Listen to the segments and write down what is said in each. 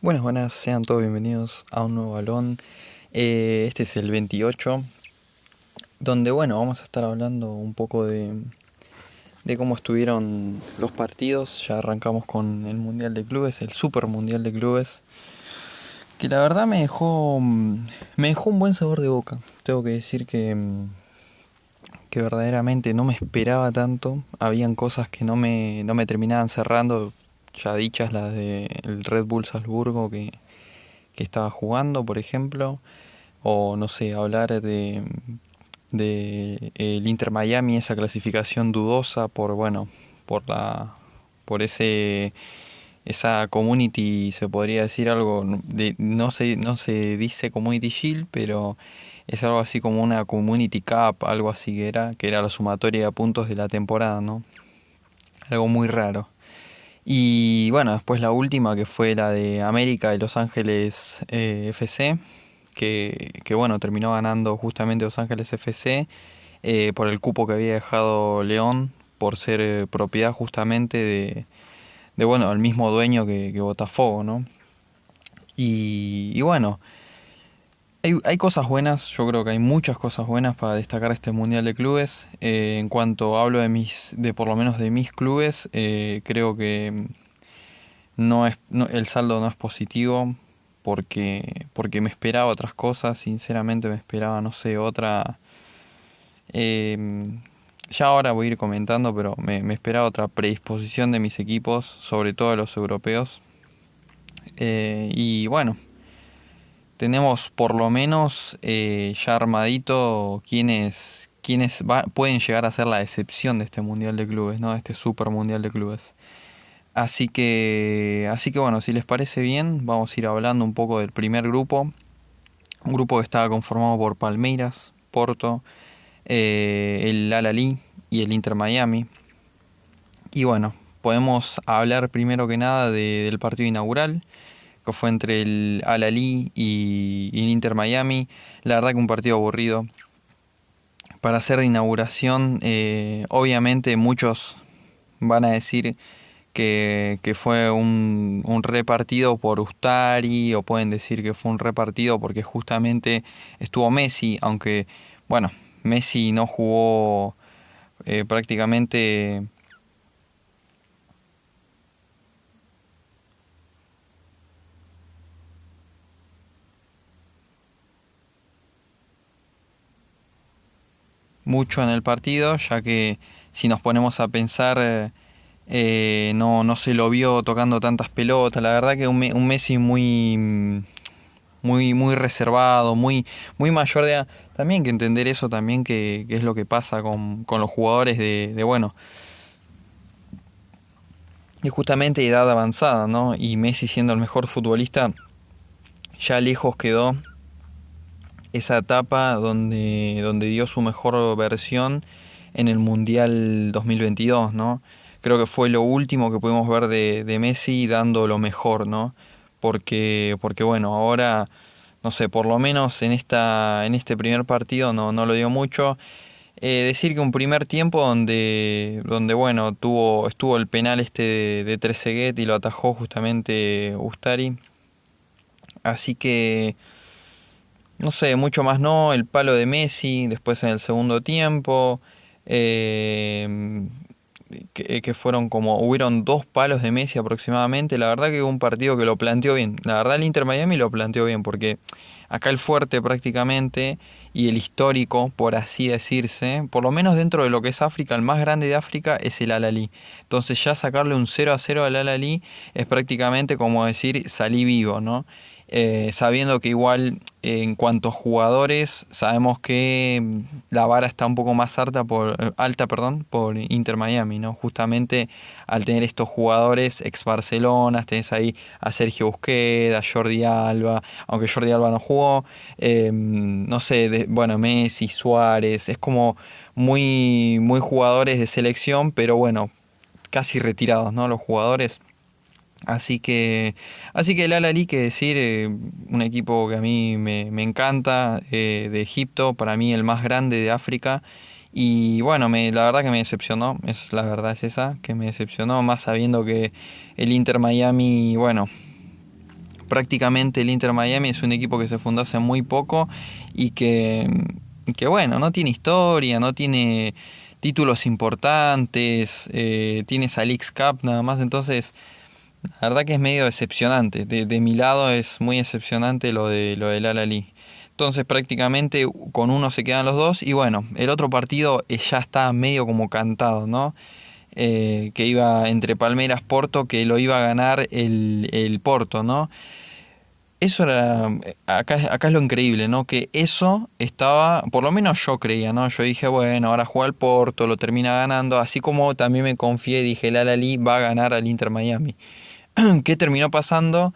Buenas, buenas, sean todos bienvenidos a un nuevo balón. Este es el 28, donde bueno, vamos a estar hablando un poco de cómo estuvieron los partidos. Ya arrancamos con el Mundial de Clubes, el Super Mundial de Clubes, que la verdad me dejó un buen sabor de boca. Tengo que decir que verdaderamente no me esperaba tanto. Habían cosas que no me terminaban cerrando, ya dichas las del Red Bull Salzburgo que estaba jugando, por ejemplo. O no sé, hablar de el Inter Miami, esa clasificación dudosa por la por esa community, se podría decir algo no se dice Community Shield, pero es algo así como una Community Cup, algo así que era la sumatoria de puntos de la temporada, ¿no? Algo muy raro. Y bueno, después la última que fue la de América y Los Ángeles FC, que bueno, terminó ganando justamente Los Ángeles FC por el cupo que había dejado León, por ser propiedad justamente de bueno, el mismo dueño que Botafogo, ¿no? Y bueno, hay cosas buenas, yo creo que hay muchas cosas buenas para destacar este Mundial de Clubes. En cuanto hablo de por lo menos de mis clubes, creo que el saldo no es positivo porque me esperaba otras cosas, sinceramente me esperaba, no sé, otra. Ya ahora voy a ir comentando, pero me esperaba otra predisposición de mis equipos, sobre todo de los europeos. Y bueno, tenemos por lo menos ya armadito quienes pueden llegar a ser la excepción de este Mundial de Clubes, ¿no? De este Super Mundial de Clubes. Así que bueno, si les parece bien, vamos a ir hablando un poco del primer grupo. Un grupo que estaba conformado por Palmeiras, Porto, el Al-Ahly y el Inter Miami. Y bueno, podemos hablar primero que nada del partido inaugural, que fue entre el Al-Ahly y el Inter Miami. La verdad que un partido aburrido. Para hacer de inauguración, obviamente muchos van a decir que fue un repartido por Ustari, o pueden decir que fue un repartido porque justamente estuvo Messi, aunque bueno, Messi no jugó prácticamente mucho en el partido, ya que si nos ponemos a pensar, no se lo vio tocando tantas pelotas. La verdad que un Messi muy reservado, muy mayor de edad. También hay que entender eso también, que es lo que pasa con los jugadores bueno, y justamente edad avanzada, ¿no? Y Messi siendo el mejor futbolista, ya lejos quedó esa etapa donde dio su mejor versión en el Mundial 2022, ¿no? Creo que fue lo último que pudimos ver de Messi dando lo mejor, ¿no? Porque bueno, ahora, no sé, por lo menos en este primer partido no lo dio mucho. Decir que un primer tiempo donde bueno, estuvo el penal este de Trezeguet y lo atajó justamente Ustari. Así que no sé, mucho más no, el palo de Messi, después en el segundo tiempo, eh, que fueron hubieron dos palos de Messi aproximadamente. La verdad que fue un partido que lo planteó bien. La verdad el Inter Miami lo planteó bien, porque acá el fuerte prácticamente y el histórico, por así decirse, por lo menos dentro de lo que es África, el más grande de África es el Al-Ahly. Entonces ya sacarle un 0-0 al Al-Ahly es prácticamente como decir salí vivo, ¿no? Sabiendo que igual en cuanto a jugadores sabemos que la vara está un poco más alta, perdón, por Inter Miami, ¿no? Justamente al tener estos jugadores ex Barcelona, tenés ahí a Sergio Busquets, a Jordi Alba, aunque Jordi Alba no jugó, no sé, bueno, Messi, Suárez, es como muy jugadores de selección, pero bueno, casi retirados, ¿no? Los jugadores. Así que, así que el Al-Ahly, que decir, un equipo que a mí me encanta, de Egipto, para mí el más grande de África. Y bueno, la verdad que me decepcionó, la verdad es esa, que me decepcionó, más sabiendo que el Inter Miami, bueno, prácticamente el Inter Miami es un equipo que se fundó hace muy poco y que bueno, no tiene historia, no tiene títulos importantes, tiene esa Leagues Cup nada más, entonces la verdad que es medio decepcionante. De mi lado es muy decepcionante lo del Al-Ahly. Entonces prácticamente con uno se quedan los dos y bueno, el otro partido ya está medio como cantado, ¿no? Que iba entre Palmeiras-Porto, que lo iba a ganar el Porto, ¿no? Eso era, acá es lo increíble, ¿no? Que eso estaba, por lo menos yo creía, ¿no? Yo dije, bueno, ahora juega el Porto, lo termina ganando, así como también me confié, dije, el Al-Ahly va a ganar al Inter Miami. ¿Qué terminó pasando?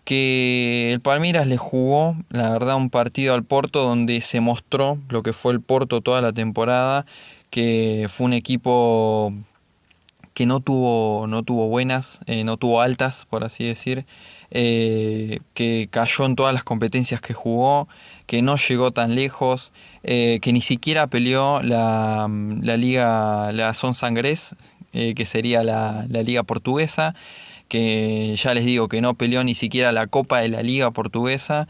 Que el Palmeiras le jugó, la verdad, un partido al Porto donde se mostró lo que fue el Porto toda la temporada, que fue un equipo que no tuvo buenas, no tuvo altas, por así decir, que cayó en todas las competencias que jugó, que no llegó tan lejos, que ni siquiera peleó la liga, la Son Sangrés, que sería la liga portuguesa, que ya les digo que no peleó ni siquiera la Copa de la Liga Portuguesa,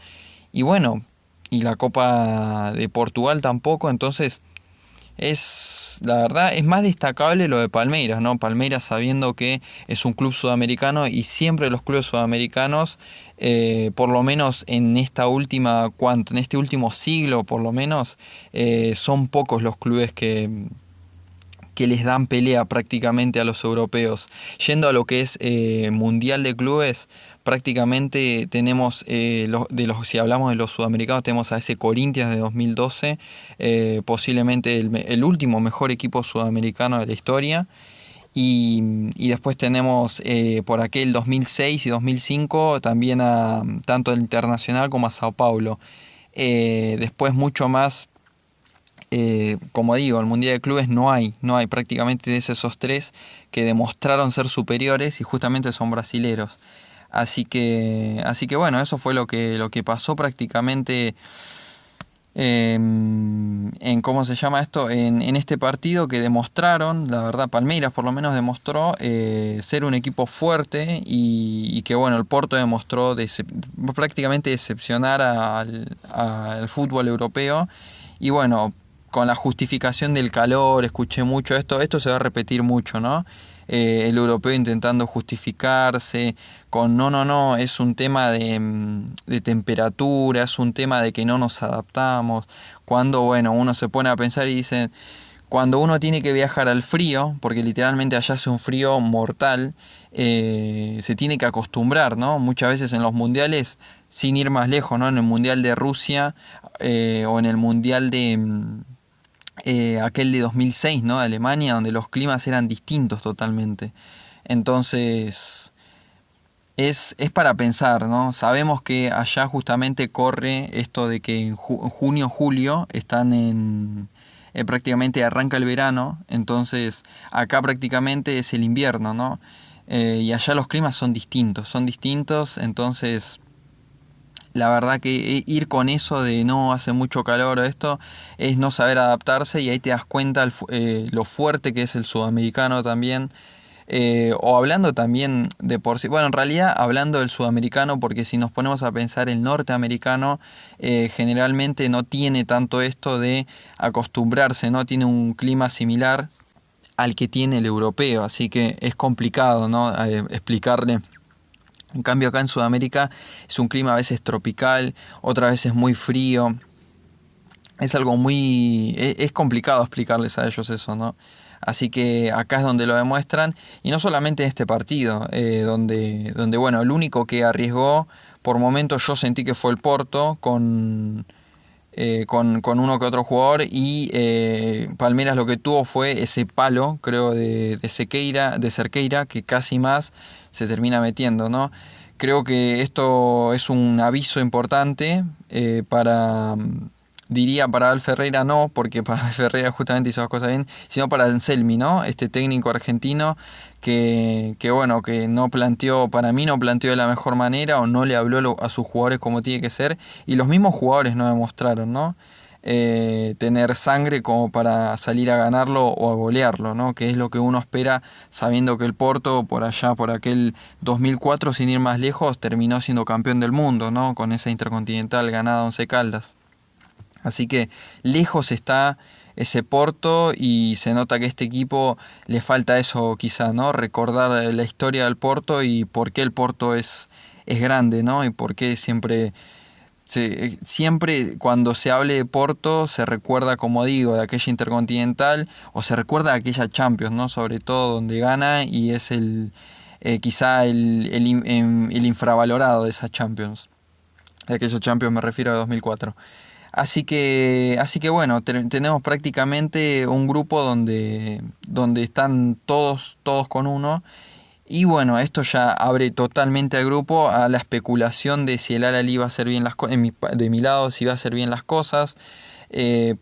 y bueno, y la Copa de Portugal tampoco, entonces la verdad, es más destacable lo de Palmeiras, ¿no? Palmeiras sabiendo que es un club sudamericano y siempre los clubes sudamericanos, por lo menos en esta última, en este último siglo, por lo menos, son pocos los clubes que les dan pelea prácticamente a los europeos. Yendo a lo que es Mundial de Clubes, prácticamente tenemos, si hablamos de los sudamericanos, tenemos a ese Corinthians de 2012, posiblemente el último mejor equipo sudamericano de la historia. Y después tenemos por aquel 2006 y 2005 también a tanto el Internacional como a Sao Paulo. Después mucho más. Como digo, el Mundial de Clubes no hay prácticamente de esos tres que demostraron ser superiores y justamente son brasileros. Así que bueno, eso fue lo que pasó prácticamente en ¿cómo se llama esto? En este partido que demostraron, la verdad, Palmeiras por lo menos demostró ser un equipo fuerte y que bueno, el Porto demostró prácticamente decepcionar al fútbol europeo. Y bueno, con la justificación del calor, escuché mucho esto se va a repetir mucho, ¿no? El europeo intentando justificarse con no, es un tema de temperatura, es un tema de que no nos adaptamos. Cuando, bueno, uno se pone a pensar y dice, cuando uno tiene que viajar al frío, porque literalmente allá hace un frío mortal, se tiene que acostumbrar, ¿no? Muchas veces en los mundiales, sin ir más lejos, ¿no? En el mundial de Rusia o en el mundial de aquel de 2006, ¿no? De Alemania, donde los climas eran distintos totalmente. Entonces, es para pensar, ¿no? Sabemos que allá justamente corre esto de que en junio, julio están prácticamente arranca el verano, entonces acá prácticamente es el invierno, ¿no? Y allá los climas son distintos, entonces la verdad que ir con eso de no hace mucho calor o esto es no saber adaptarse y ahí te das cuenta lo fuerte que es el sudamericano también. O hablando también de por sí, bueno, en realidad hablando del sudamericano, porque si nos ponemos a pensar el norteamericano, generalmente no tiene tanto esto de acostumbrarse, no tiene un clima similar al que tiene el europeo, así que es complicado, ¿no? Explicarle. En cambio acá en Sudamérica es un clima a veces tropical, otras veces muy frío. Es algo es complicado explicarles a ellos eso, ¿no? Así que acá es donde lo demuestran. Y no solamente en este partido, donde bueno, el único que arriesgó, por momentos yo sentí que fue el Porto, con uno que otro jugador. Y Palmeiras lo que tuvo fue ese palo, creo, de Cerqueira, que casi más se termina metiendo, ¿no? Creo que esto es un aviso importante diría para Al Ferreira no, porque para Al Ferreira justamente hizo las cosas bien, sino para Anselmi, ¿no? Este técnico argentino que bueno, que para mí no planteó de la mejor manera o no le habló a sus jugadores como tiene que ser y los mismos jugadores no demostraron, ¿no? tener sangre como para salir a ganarlo o a golearlo, ¿no? Que es lo que uno espera, sabiendo que el Porto por allá, por aquel 2004, sin ir más lejos, terminó siendo campeón del mundo, ¿no? Con esa Intercontinental ganada a Once Caldas. Así que lejos está ese Porto y se nota que a este equipo le falta eso quizá, ¿no? Recordar la historia del Porto y por qué el Porto es grande, ¿no? Y por qué siempre cuando se hable de Porto se recuerda, como digo, de aquella Intercontinental o se recuerda de aquella Champions, ¿no? Sobre todo donde gana y es quizá el infravalorado de esa Champions. De aquella Champions me refiero a 2004. Así que bueno, tenemos prácticamente un grupo donde están todos con uno. Y bueno, esto ya abre totalmente al grupo a la especulación de si el Al-Ahly va a hacer bien las cosas, de mi lado, si va a hacer bien las cosas,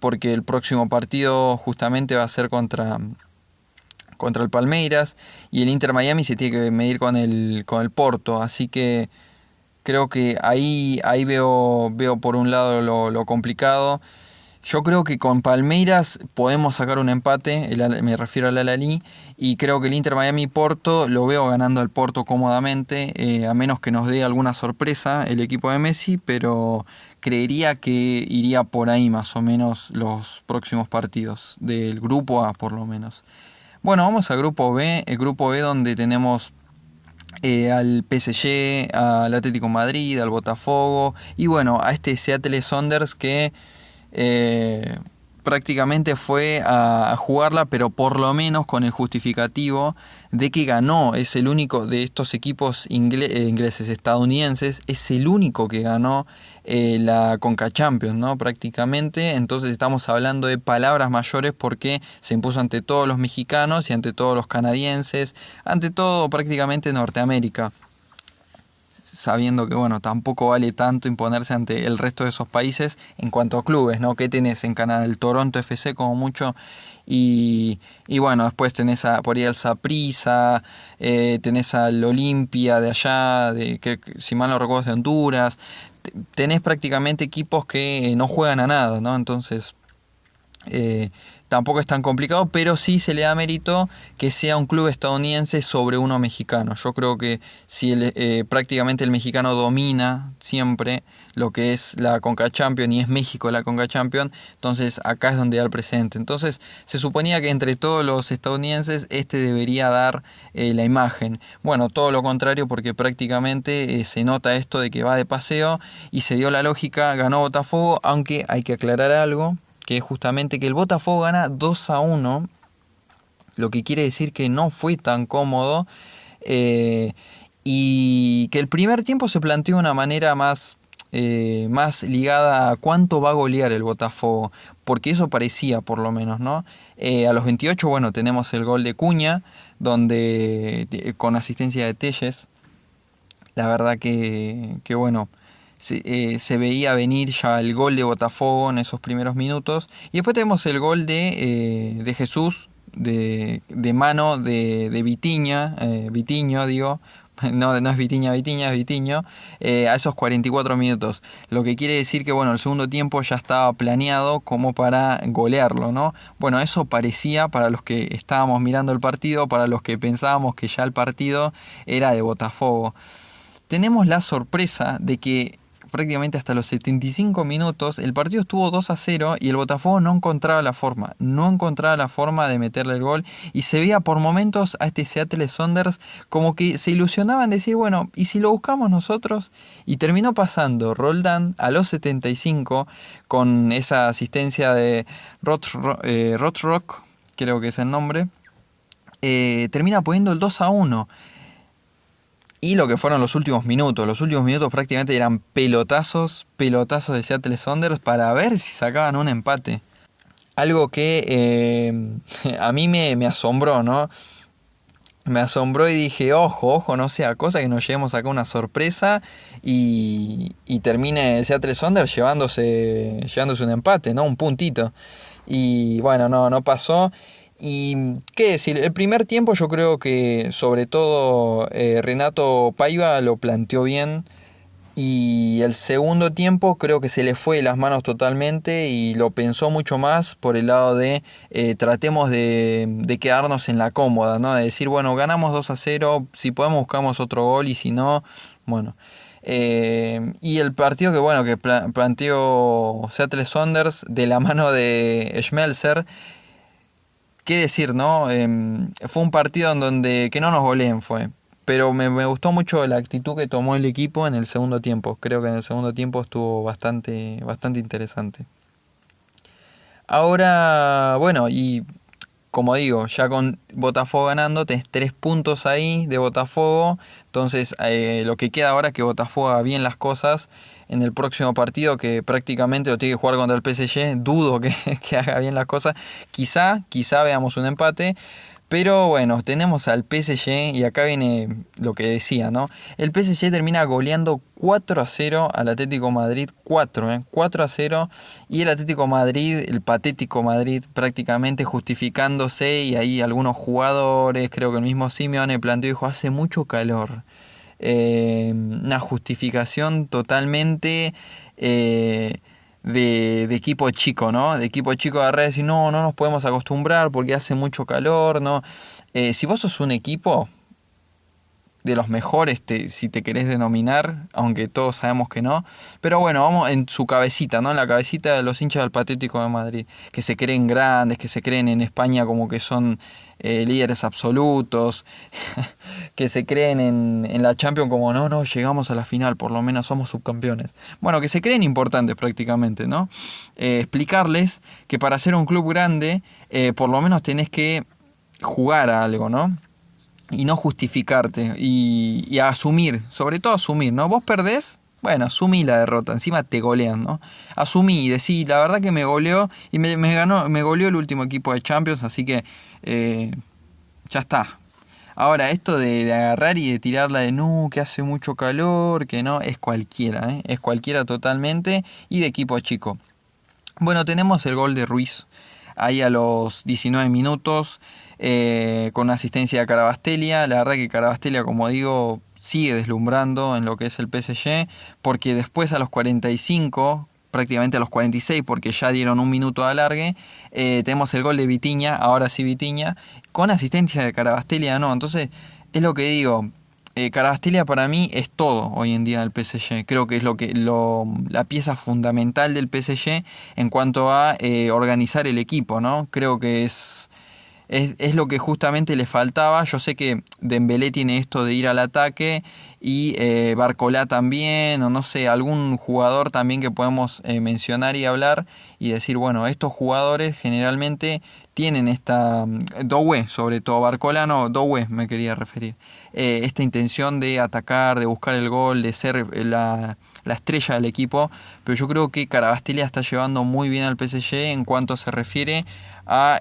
porque el próximo partido justamente va a ser contra el Palmeiras y el Inter Miami se tiene que medir con el Porto, así que creo que ahí veo por un lado lo complicado. Yo creo que con Palmeiras podemos sacar un empate, me refiero al Al-Ahly, y creo que el Inter Miami Porto lo veo ganando al Porto cómodamente, a menos que nos dé alguna sorpresa el equipo de Messi, pero creería que iría por ahí más o menos los próximos partidos, del grupo A por lo menos. Bueno, vamos al grupo B, el grupo B donde tenemos al PSG, al Atlético Madrid, al Botafogo y bueno, a este Seattle Sounders que prácticamente fue a jugarla, pero por lo menos con el justificativo de que ganó. Es el único de estos equipos ingleses, estadounidenses, es el único que ganó la Conca Champions, ¿no? Prácticamente. Entonces estamos hablando de palabras mayores porque se impuso ante todos los mexicanos y ante todos los canadienses, ante todo prácticamente Norteamérica, sabiendo que bueno, tampoco vale tanto imponerse ante el resto de esos países en cuanto a clubes, ¿no? ¿Qué tenés en Canadá? El Toronto FC como mucho y bueno, después tenés por ahí al Saprissa, tenés al Olimpia de allá, que si mal no recuerdo es de Honduras, tenés prácticamente equipos que no juegan a nada, ¿no? Entonces tampoco es tan complicado, pero sí se le da mérito que sea un club estadounidense sobre uno mexicano. Yo creo que si prácticamente el mexicano domina siempre lo que es la Conca Champions y es México la Conca Champions, entonces acá es donde da el presente. Entonces se suponía que entre todos los estadounidenses este debería dar la imagen. Bueno, todo lo contrario porque prácticamente se nota esto de que va de paseo y se dio la lógica, ganó Botafogo, aunque hay que aclarar algo, que es justamente que el Botafogo gana 2-1, lo que quiere decir que no fue tan cómodo y que el primer tiempo se planteó de una manera más ligada a cuánto va a golear el Botafogo, porque eso parecía por lo menos, ¿no? A los 28, bueno, tenemos el gol de Cuña, donde con asistencia de Telles, la verdad que bueno, se veía venir ya el gol de Botafogo en esos primeros minutos. Y después tenemos el gol de Jesús, de mano de Vitinha, Vitinho digo, no es Vitinha, es Vitinho, a esos 44 minutos. Lo que quiere decir que bueno, el segundo tiempo ya estaba planeado como para golearlo, ¿no? Bueno, eso parecía para los que estábamos mirando el partido, para los que pensábamos que ya el partido era de Botafogo. Tenemos la sorpresa de que prácticamente hasta los 75 minutos el partido estuvo 2-0 y el Botafogo no encontraba la forma de meterle el gol y se veía por momentos a este Seattle Sounders como que se ilusionaban en decir, bueno, ¿y si lo buscamos nosotros? Y terminó pasando Roldán a los 75 con esa asistencia de Rothrock, creo que es el nombre, termina poniendo el 2-1. Y lo que fueron los últimos minutos prácticamente eran pelotazos de Seattle Sounders para ver si sacaban un empate. Algo que a mí me asombró, ¿no? Me asombró y dije, ojo, no sea cosa que nos llevemos acá una sorpresa y termine Seattle Sounders llevándose un empate, ¿no? Un puntito. Y bueno, no pasó. Y qué decir, el primer tiempo yo creo que sobre todo Renato Paiva lo planteó bien. Y el segundo tiempo creo que se le fue de las manos totalmente y lo pensó mucho más por el lado de tratemos de quedarnos en la cómoda, ¿no? De decir, bueno, ganamos 2-0, si podemos buscamos otro gol y si no, bueno. Y el partido que bueno que planteó Seattle Sounders de la mano de Schmelzer, qué decir, ¿no? Fue un partido en donde que no nos goleen fue. Pero me gustó mucho la actitud que tomó el equipo en el segundo tiempo. Creo que en el segundo tiempo estuvo bastante interesante. Ahora, bueno, y como digo, ya con Botafogo ganando, tenés 3 puntos ahí de Botafogo. Entonces, lo que queda ahora es que Botafogo haga bien las cosas en el próximo partido, que prácticamente lo tiene que jugar contra el PSG. Dudo que haga bien las cosas. Quizá veamos un empate. Pero bueno, tenemos al PSG y acá viene lo que decía, ¿no? El PSG termina goleando 4-0 al Atlético Madrid, 4-0, y el Atlético Madrid, el patético Madrid, prácticamente justificándose, y ahí algunos jugadores, creo que el mismo Simeone planteó y dijo, hace mucho calor. Una justificación totalmente de equipo chico, ¿no? De equipo chico de redes y no nos podemos acostumbrar porque hace mucho calor, ¿no? Si vos sos un equipo de los mejores, si te querés denominar, aunque todos sabemos que no, pero bueno, vamos en su cabecita, ¿no? En la cabecita de los hinchas del Patético de Madrid, que se creen grandes, que se creen en España como que son líderes absolutos, que se creen en la Champions como no, llegamos a la final, por lo menos somos subcampeones. Bueno, que se creen importantes prácticamente, ¿no? Explicarles que para ser un club grande, por lo menos tenés que jugar a algo, ¿no? Y no justificarte y asumir, sobre todo asumir, ¿no? Vos perdés, bueno, asumí la derrota, encima te golean, ¿no? Asumí y decí, la verdad que me goleó y me goleó el último equipo de Champions, así que ya está. Ahora, esto de agarrar y de tirarla de no, que hace mucho calor, que no, es cualquiera, ¿eh? Es cualquiera totalmente y de equipo chico. Bueno, tenemos el gol de Ruiz ahí a los 19 minutos. Con una asistencia de Carabastelia. La verdad que Carabastelia, como digo, sigue deslumbrando en lo que es el PSG, porque después a los 45, prácticamente a los 46, porque ya dieron un minuto de alargue, tenemos el gol de Vitinha, ahora sí Vitinha, con asistencia de Carabastelia, no. Entonces, es lo que digo, Carabastelia para mí es todo hoy en día del PSG. Creo que es la pieza fundamental del PSG en cuanto a organizar el equipo, ¿no? Creo que es lo que justamente le faltaba. Yo sé que Dembélé tiene esto de ir al ataque y Barcolá también, o no sé, algún jugador también que podemos mencionar y hablar y decir, bueno, estos jugadores generalmente tienen esta, Doué sobre todo, Barcolá no, Doué me quería referir, esta intención de atacar, de buscar el gol, de ser la estrella del equipo, pero yo creo que Carabastelia está llevando muy bien al PSG en cuanto se refiere a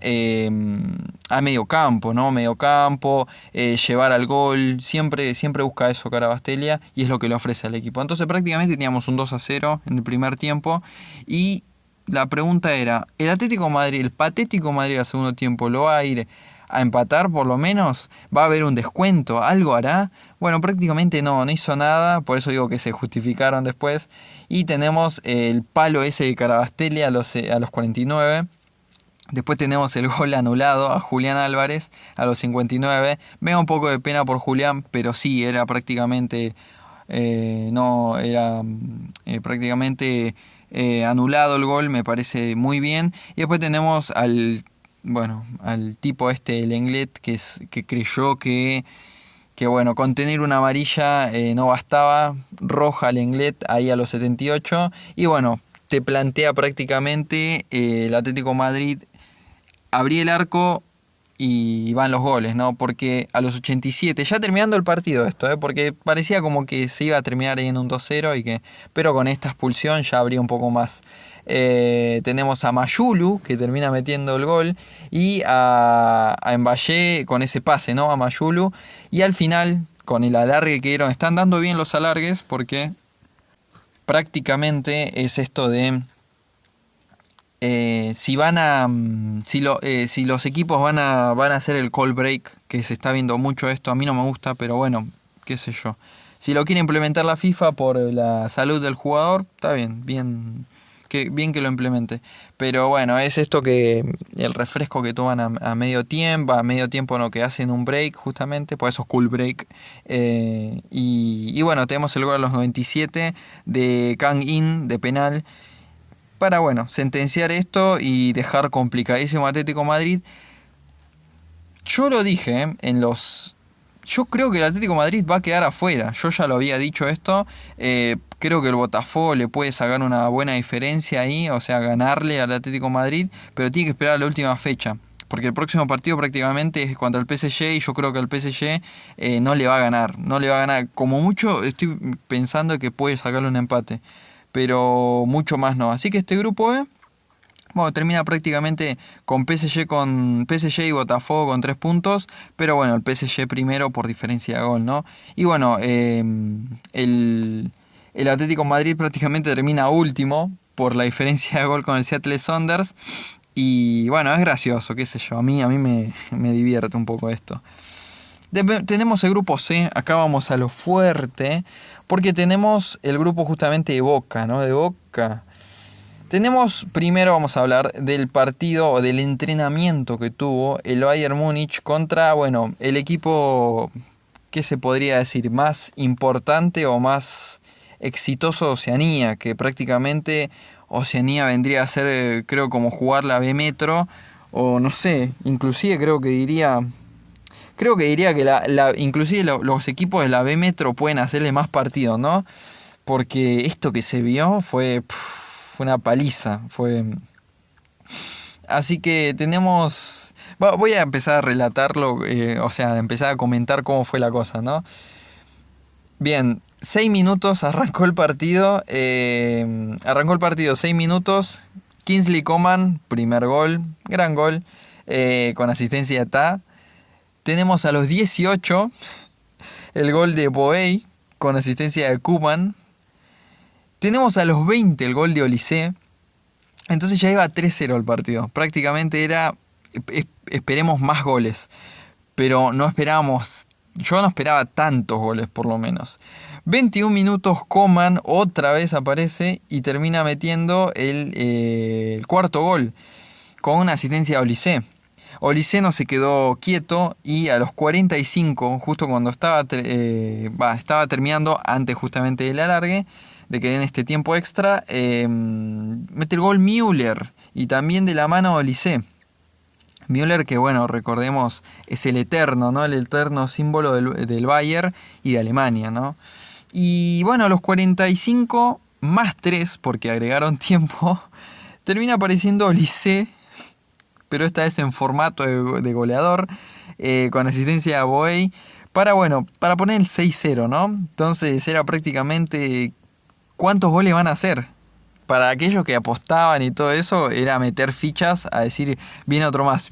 mediocampo, ¿no? Mediocampo, llevar al gol, siempre busca eso Carabastelia y es lo que le ofrece al equipo. Entonces prácticamente teníamos un 2-0 en el primer tiempo y la pregunta era, ¿el Atlético de Madrid, el patético Madrid al segundo tiempo, lo va a ir a empatar por lo menos? ¿Va a haber un descuento? ¿Algo hará? Bueno, prácticamente no hizo nada, por eso digo que se justificaron después. Y tenemos el palo ese de Carabastelia a los 49. Después tenemos el gol anulado a Julián Álvarez a los 59. Me da un poco de pena por Julián, pero sí, era prácticamente prácticamente anulado el gol, me parece muy bien. Y después tenemos al tipo el Lenglet, que creyó que bueno, con tener una amarilla no bastaba. Roja al Lenglet ahí a los 78. Y bueno, te plantea prácticamente el Atlético Madrid abrí el arco y van los goles, ¿no? Porque a los 87, ya terminando el partido esto, porque parecía como que se iba a terminar ahí en un 2-0, pero con esta expulsión ya habría un poco más. Tenemos a Mayulu, que termina metiendo el gol, y a Mbappé con ese pase, ¿no? A Mayulu. Y al final, con el alargue que dieron, están dando bien los alargues, porque prácticamente es esto de... si los equipos van a hacer el call break, que se está viendo mucho esto, a mí no me gusta, pero bueno, qué sé yo. Si lo quiere implementar la FIFA por la salud del jugador, está bien, bien que lo implemente. Pero bueno, es esto que el refresco que toman a medio tiempo no, que hacen un break justamente, por eso es cool break. Y bueno, tenemos el gol a los 97 de Kang In de penal para, bueno, sentenciar esto y dejar complicadísimo a Atlético Madrid. Yo lo dije, yo creo que el Atlético de Madrid va a quedar afuera. Yo ya lo había dicho esto. Creo que el Botafogo le puede sacar una buena diferencia ahí, o sea, ganarle al Atlético de Madrid, pero tiene que esperar a la última fecha. Porque el próximo partido prácticamente es contra el PSG y yo creo que el PSG no le va a ganar. No le va a ganar. Como mucho estoy pensando que puede sacarle un empate, pero mucho más no. Así que este grupo B, bueno, termina prácticamente con PSG y Botafogo con 3 puntos, pero bueno, el PSG primero por diferencia de gol, ¿no? Y bueno, el Atlético de Madrid prácticamente termina último por la diferencia de gol con el Seattle Sounders. Y bueno, es gracioso, qué sé yo, a mí me divierte un poco esto. Tenemos el grupo C, acá vamos a lo fuerte, porque tenemos el grupo justamente de Boca, ¿no? De Boca. Primero vamos a hablar del partido o del entrenamiento que tuvo el Bayern Múnich contra, bueno, el equipo, ¿qué se podría decir? Más importante o más exitoso de Oceanía, que prácticamente Oceanía vendría a ser, creo, como jugar la B Metro, o no sé, inclusive creo que diría que inclusive los equipos de la B Metro pueden hacerle más partidos, ¿no? Porque esto que se vio fue una paliza. Así que voy a empezar a relatarlo, o sea, empezar a comentar cómo fue la cosa, ¿no? Bien, 6 minutos arrancó el partido. 6 minutos. Kingsley Coman, primer gol, gran gol, con asistencia de Ta. Tenemos a los 18 el gol de Boey con asistencia de Koeman. Tenemos a los 20 el gol de Olise. Entonces ya iba 3-0 el partido. Prácticamente era, esperemos más goles. Pero yo no esperaba tantos goles por lo menos. 21 minutos Koeman otra vez aparece y termina metiendo el cuarto gol con una asistencia de Olise. Olise no se quedó quieto y a los 45, justo cuando estaba terminando, antes justamente del alargue, de que den este tiempo extra, mete el gol Müller y también de la mano de Olise. Müller, que bueno, recordemos, es el eterno, ¿no? El eterno símbolo del Bayern y de Alemania, ¿no? Y bueno, a los 45 más 3, porque agregaron tiempo, termina apareciendo Olise, pero esta vez en formato de goleador, con asistencia de Boey, para poner el 6-0, ¿no? Entonces era prácticamente ¿cuántos goles van a hacer? Para aquellos que apostaban y todo eso, era meter fichas a decir, viene otro más.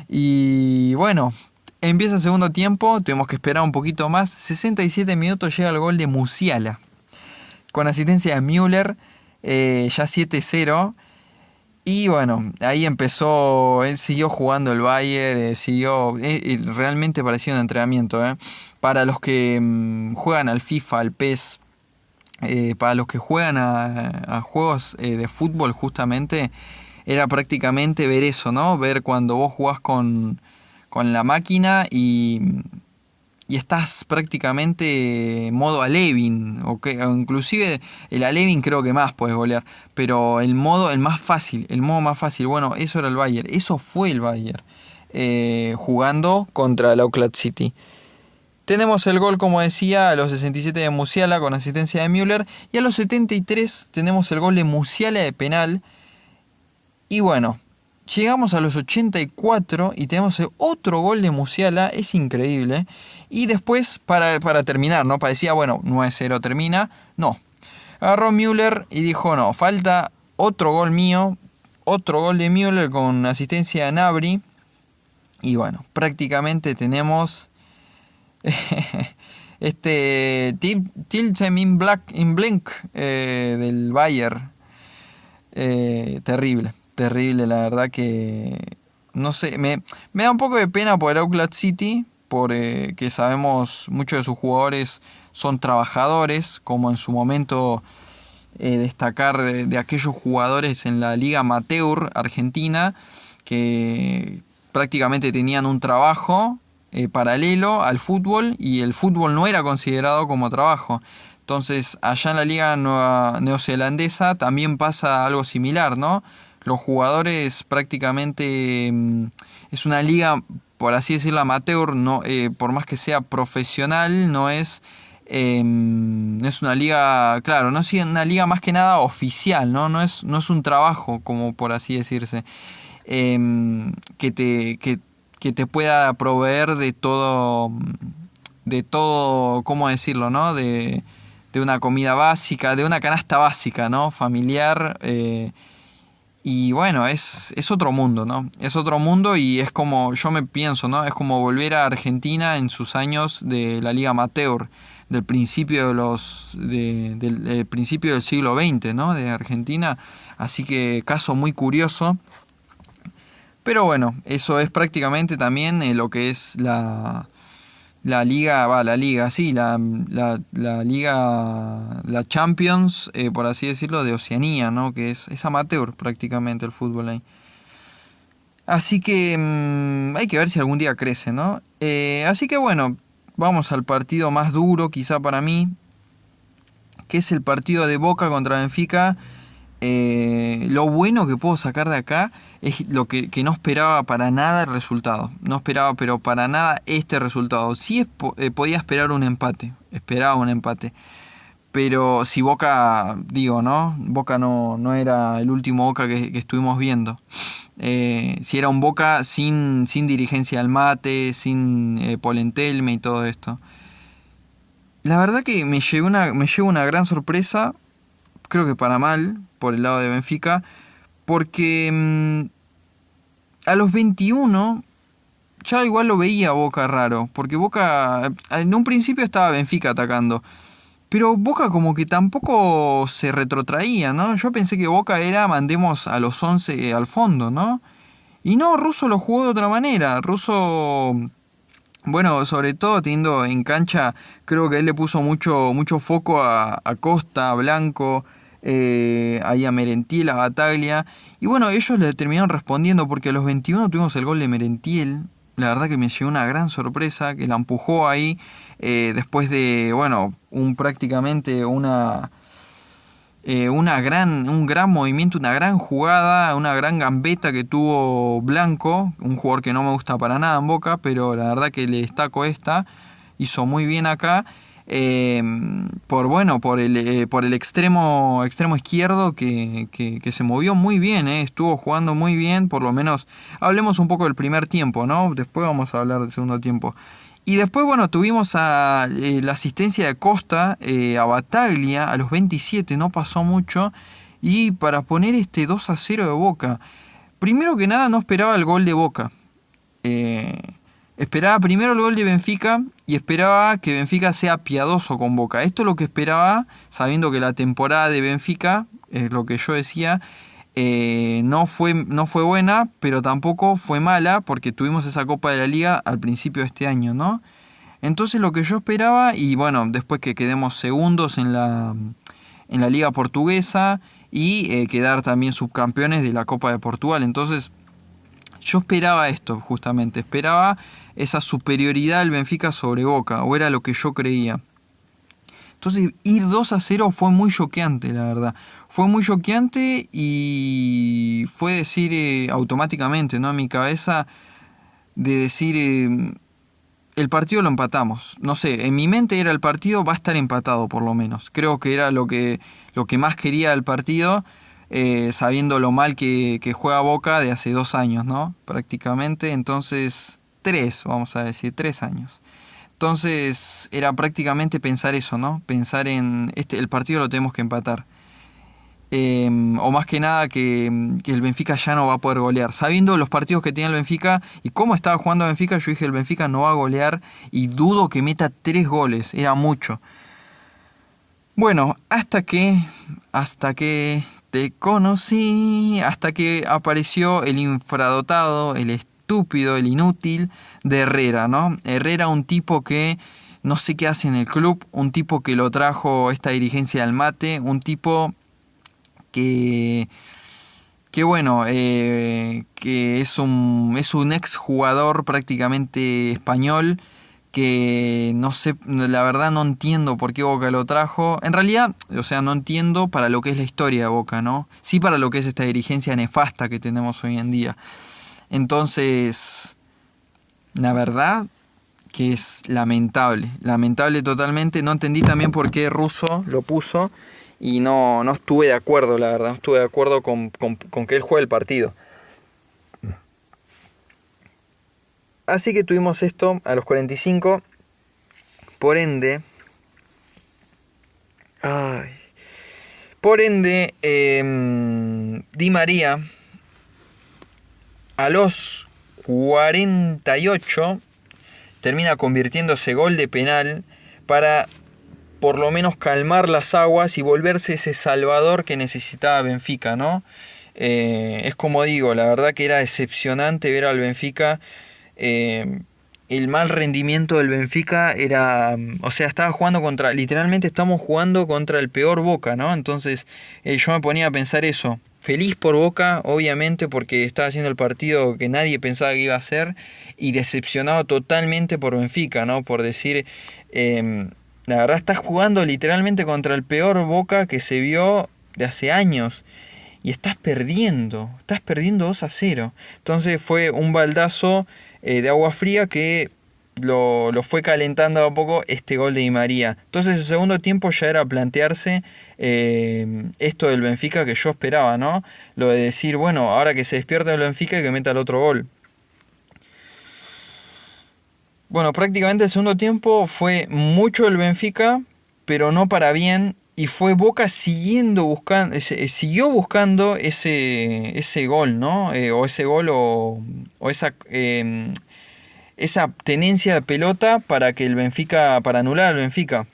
Y bueno, empieza el segundo tiempo, tuvimos que esperar un poquito más. 67 minutos llega el gol de Musiala, con asistencia de Müller, ya 7-0. Y bueno, ahí empezó, él siguió jugando el Bayern, realmente parecía un entrenamiento. Para los que juegan al FIFA, al PES, para los que juegan a juegos de fútbol justamente, era prácticamente ver eso, ¿no? Ver cuando vos jugás con la máquina y estás prácticamente modo Alevin, o inclusive el Alevin creo que más puedes golear, pero el modo más fácil, bueno, eso era el Bayern, eso fue el Bayern, jugando contra el Auckland City. Tenemos el gol, como decía, a los 67 de Musiala con asistencia de Müller, y a los 73 tenemos el gol de Musiala de penal. Y bueno, llegamos a los 84 y tenemos otro gol de Musiala, es increíble. Y después, para terminar, ¿no? Parecía, 9-0 termina. No, agarró Müller y dijo, no, falta otro gol mío, otro gol de Müller con asistencia de Gnabry. Y bueno, prácticamente tenemos Tiltem in Blink del Bayern. Terrible, la verdad que no sé, me da un poco de pena por el Auckland City, por que sabemos muchos de sus jugadores son trabajadores, como en su momento destacar de aquellos jugadores en la Liga Amateur Argentina que prácticamente tenían un trabajo paralelo al fútbol y el fútbol no era considerado como trabajo. Entonces allá en la Liga Neozelandesa también pasa algo similar, ¿no? Los jugadores prácticamente es una liga, por así decirlo, amateur, no, por más que sea profesional, no es una liga, claro, no es una liga más que nada oficial, ¿no? No es un trabajo, como por así decirse, que te pueda proveer de todo, ¿cómo decirlo, no? De una comida básica, de una canasta básica, ¿no? Familiar. Y bueno, es otro mundo, ¿no? Es otro mundo y es como, yo me pienso, ¿no? Es como volver a Argentina en sus años de la Liga Amateur, del principio del principio del siglo XX, ¿no? De Argentina. Así que caso muy curioso. Pero bueno, eso es prácticamente también lo que es la liga, la liga, la Champions, por así decirlo, de Oceanía, ¿no? Que es amateur prácticamente el fútbol ahí. Así que hay que ver si algún día crece, ¿no? Así que bueno, vamos al partido más duro quizá para mí, que es el partido de Boca contra Benfica. Lo bueno que puedo sacar de acá es lo que no esperaba para nada el resultado. No esperaba, pero para nada este resultado. Sí podía esperar un empate. Esperaba un empate. Pero si Boca, digo, ¿no? Boca no era el último Boca que estuvimos viendo. Si era un Boca sin dirigencia al mate, sin Polentelme y todo esto. La verdad que me llevó una gran sorpresa. Creo que para mal, por el lado de Benfica, porque a los 21 ya igual lo veía Boca raro, porque Boca en un principio estaba Benfica atacando, pero Boca como que tampoco se retrotraía, ¿no? Yo pensé que Boca era mandemos a los 11 al fondo, ¿no? Y no, Russo lo jugó de otra manera. Russo, bueno, sobre todo teniendo en cancha, creo que él le puso mucho foco a Costa, a Blanco, ahí a Merentiel, a Bataglia. Y bueno, ellos le terminaron respondiendo porque a los 21 tuvimos el gol de Merentiel. La verdad que me llevó una gran sorpresa, que la empujó ahí después de, bueno, prácticamente un gran movimiento, una gran jugada, una gran gambeta que tuvo Blanco, un jugador que no me gusta para nada en Boca, pero la verdad que le destaco esta, hizo muy bien acá, por el extremo izquierdo que se movió muy bien, estuvo jugando muy bien, por lo menos hablemos un poco del primer tiempo, ¿no? Después vamos a hablar del segundo tiempo. Y después, bueno, tuvimos la asistencia de Costa a Bataglia a los 27, no pasó mucho. Y para poner 2-0 de Boca. Primero que nada, no esperaba el gol de Boca. Esperaba primero el gol de Benfica y esperaba que Benfica sea piadoso con Boca. Esto es lo que esperaba, sabiendo que la temporada de Benfica, es lo que yo decía, no fue buena, pero tampoco fue mala, porque tuvimos esa Copa de la Liga al principio de este año, ¿no? Entonces lo que yo esperaba, y bueno, después que quedemos segundos en la Liga Portuguesa y quedar también subcampeones de la Copa de Portugal. Entonces yo esperaba esto, justamente, esperaba esa superioridad del Benfica sobre Boca, o era lo que yo creía. Entonces ir 2-0 fue muy choqueante, la verdad. Fue muy choqueante y fue decir automáticamente, ¿no? En mi cabeza de decir, el partido lo empatamos. No sé, en mi mente era el partido va a estar empatado por lo menos. Creo que era lo que más quería del partido, sabiendo lo mal que juega Boca de hace 2 años, ¿no? Prácticamente, entonces 3, vamos a decir, 3 años. Entonces era prácticamente pensar eso, ¿no? Pensar en el partido lo tenemos que empatar. O más que nada que el Benfica ya no va a poder golear. Sabiendo los partidos que tenía el Benfica y cómo estaba jugando el Benfica, yo dije el Benfica no va a golear y dudo que meta 3 goles. Era mucho. Bueno, hasta que te conocí, hasta que apareció el infradotado, el estúpido, el inútil de Herrera, ¿no? Herrera, un tipo que no sé qué hace en el club, un tipo que lo trajo esta dirigencia del mate, un tipo que bueno, que es un ex jugador prácticamente español, que no sé, la verdad no entiendo por qué Boca lo trajo. En realidad, o sea, no entiendo para lo que es la historia de Boca, ¿no? Sí para lo que es esta dirigencia nefasta que tenemos hoy en día. Entonces, la verdad que es lamentable, lamentable totalmente. No entendí también por qué Russo lo puso y no estuve de acuerdo, la verdad. No estuve de acuerdo con que él juegue el partido. Así que tuvimos esto a los 45. Por ende, Di María a los 48 termina convirtiéndose gol de penal para por lo menos calmar las aguas y volverse ese salvador que necesitaba Benfica, ¿no? Es como digo, la verdad que era decepcionante ver al Benfica. El mal rendimiento del Benfica era, o sea, estaba jugando contra, literalmente estamos jugando contra el peor Boca, ¿no? Entonces yo me ponía a pensar eso, feliz por Boca, obviamente, porque estaba haciendo el partido que nadie pensaba que iba a hacer, y decepcionado totalmente por Benfica, ¿no? Por decir, la verdad estás jugando literalmente contra el peor Boca que se vio de hace años. Y estás perdiendo 2-0. Entonces fue un baldazo de agua fría que lo fue calentando a poco este gol de Di María. Entonces el segundo tiempo ya era plantearse esto del Benfica que yo esperaba, ¿no? Lo de decir, bueno, ahora que se despierta el Benfica, que meta el otro gol. Bueno, prácticamente el segundo tiempo fue mucho el Benfica, pero no para bien. Y fue Boca siguió buscando ese gol, ¿no? O ese gol o esa tenencia de pelota para que el Benfica, para anular al Benfica.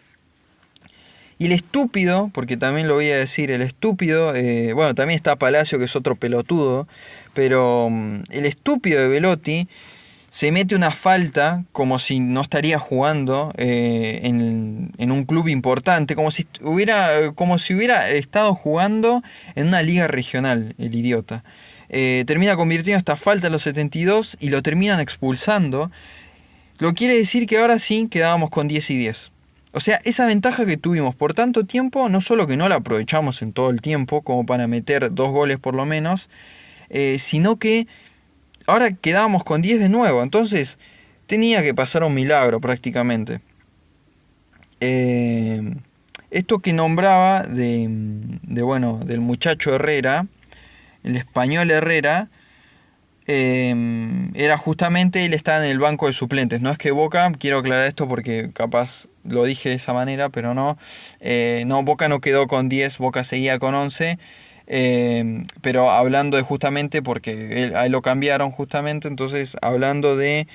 Y el estúpido, porque también lo voy a decir, el estúpido, bueno, también está Palacio, que es otro pelotudo, pero el estúpido de Belotti se mete una falta como si no estaría jugando en un club importante, como si hubiera estado jugando en una liga regional, el idiota. Termina convirtiendo esta falta en los 72 y lo terminan expulsando. Lo quiere decir que ahora sí quedábamos con 10 y 10. O sea, esa ventaja que tuvimos por tanto tiempo, no solo que no la aprovechamos en todo el tiempo, como para meter 2 goles por lo menos, sino que ahora quedábamos con 10 de nuevo. Entonces tenía que pasar un milagro prácticamente. Esto que nombraba del muchacho Herrera, el español Herrera, era justamente, él estaba en el banco de suplentes. No es que Boca, quiero aclarar esto porque capaz lo dije de esa manera, pero no. Boca no quedó con 10, Boca seguía con 11. Pero hablando de justamente porque a él lo cambiaron justamente, entonces hablando de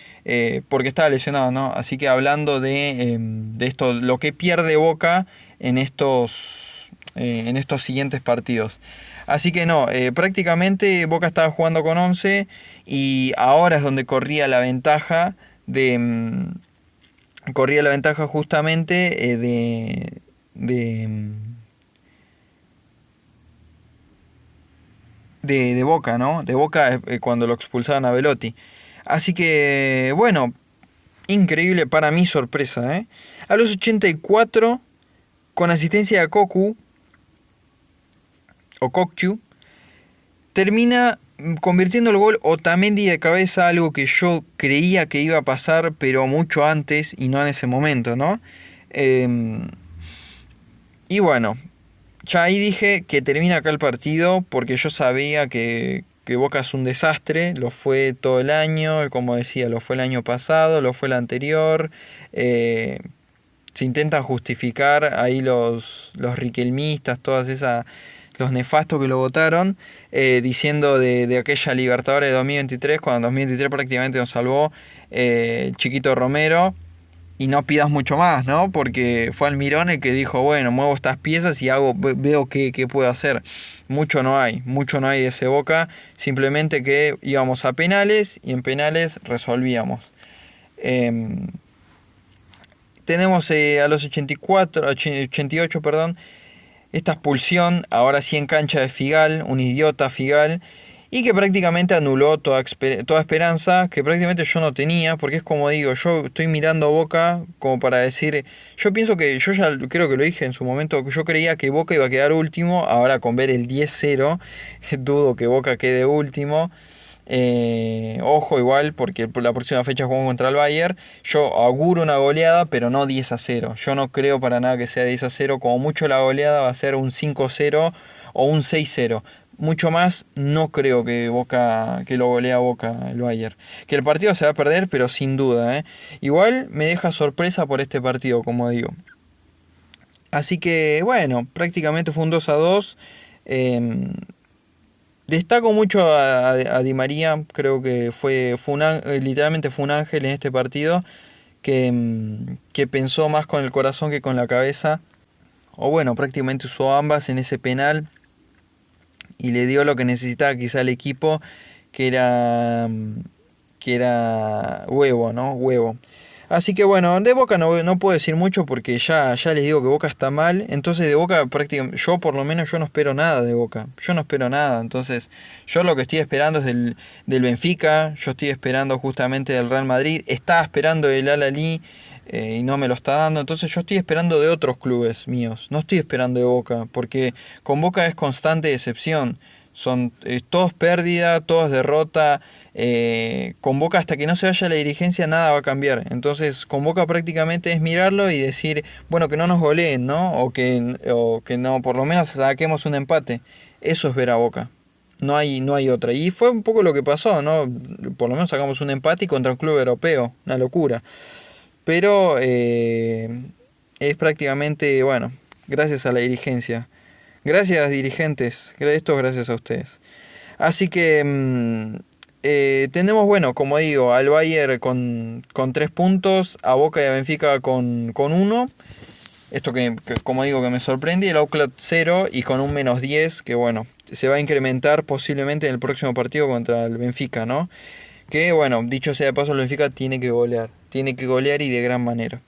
porque estaba lesionado, ¿no? Así que hablando de esto, lo que pierde Boca en estos siguientes partidos. Así que no, prácticamente Boca estaba jugando con 11 y ahora es donde corría la ventaja justamente de Boca, ¿no? De Boca cuando lo expulsaban a Belotti. Así que, bueno, increíble para mí sorpresa, ¿eh? A los 84, con asistencia de Kokchu, termina convirtiendo el gol Otamendi de cabeza, algo que yo creía que iba a pasar, pero mucho antes y no en ese momento, ¿no? Y bueno, ya ahí dije que termina acá el partido porque yo sabía que Boca es un desastre, lo fue todo el año, como decía, lo fue el año pasado, lo fue el anterior. Se intentan justificar ahí los riquelmistas, los nefastos que lo votaron, diciendo de aquella Libertadores de 2023, cuando en 2023 prácticamente nos salvó el Chiquito Romero. y no pidas mucho más, ¿no? Porque fue Almirón el que dijo, bueno, muevo estas piezas y veo qué puedo hacer. Mucho no hay de ese Boca, simplemente que íbamos a penales y en penales resolvíamos. Tenemos a los 88, perdón, esta expulsión, ahora sí en cancha de Figal, un idiota Figal, y que prácticamente anuló toda esperanza, que prácticamente yo no tenía, porque es como digo, yo estoy mirando Boca como para decir, yo pienso que, yo ya creo que lo dije en su momento, que yo creía que Boca iba a quedar último, ahora con ver el 10-0, dudo que Boca quede último. Ojo igual, porque la próxima fecha jugamos contra el Bayern. Yo auguro una goleada, pero no 10-0. Yo no creo para nada que sea 10-0. Como mucho la goleada va a ser un 5-0 o un 6-0. Mucho más no creo que lo golea Boca el Bayern. Que el partido se va a perder, pero sin duda. Igual me deja sorpresa por este partido, como digo. Así que bueno, prácticamente fue un 2-2. Destaco mucho a Di María, creo que literalmente fue un ángel en este partido, que pensó más con el corazón que con la cabeza, o bueno, prácticamente usó ambas en ese penal y le dio lo que necesitaba quizá el equipo, que era huevo, ¿no? Huevo. Así que bueno, de Boca no puedo decir mucho porque ya les digo que Boca está mal. Entonces de Boca prácticamente, yo por lo menos yo no espero nada de Boca. Yo no espero nada. Entonces yo lo que estoy esperando es del Benfica. Yo estoy esperando justamente del Real Madrid. Estaba esperando el Al-Ahly y no me lo está dando. Entonces yo estoy esperando de otros clubes míos. No estoy esperando de Boca porque con Boca es constante decepción. Son todos pérdida, todos derrota. Con Boca hasta que no se vaya la dirigencia nada va a cambiar. Entonces con Boca prácticamente es mirarlo y decir, bueno, que no nos goleen, ¿no? O que no, por lo menos saquemos un empate. Eso es ver a Boca. No hay otra. Y fue un poco lo que pasó, ¿no? Por lo menos sacamos un empate y contra un club europeo. Una locura. Pero es prácticamente, bueno, gracias a la dirigencia. Gracias dirigentes, esto gracias a ustedes. Así que tenemos, bueno, como digo, al Bayern con 3 puntos, a Boca y a Benfica con 1. Esto que como digo que me sorprende, y el Auckland 0 y con un -10, que bueno, se va a incrementar posiblemente en el próximo partido contra el Benfica, ¿no? Que bueno, dicho sea de paso, el Benfica tiene que golear y de gran manera.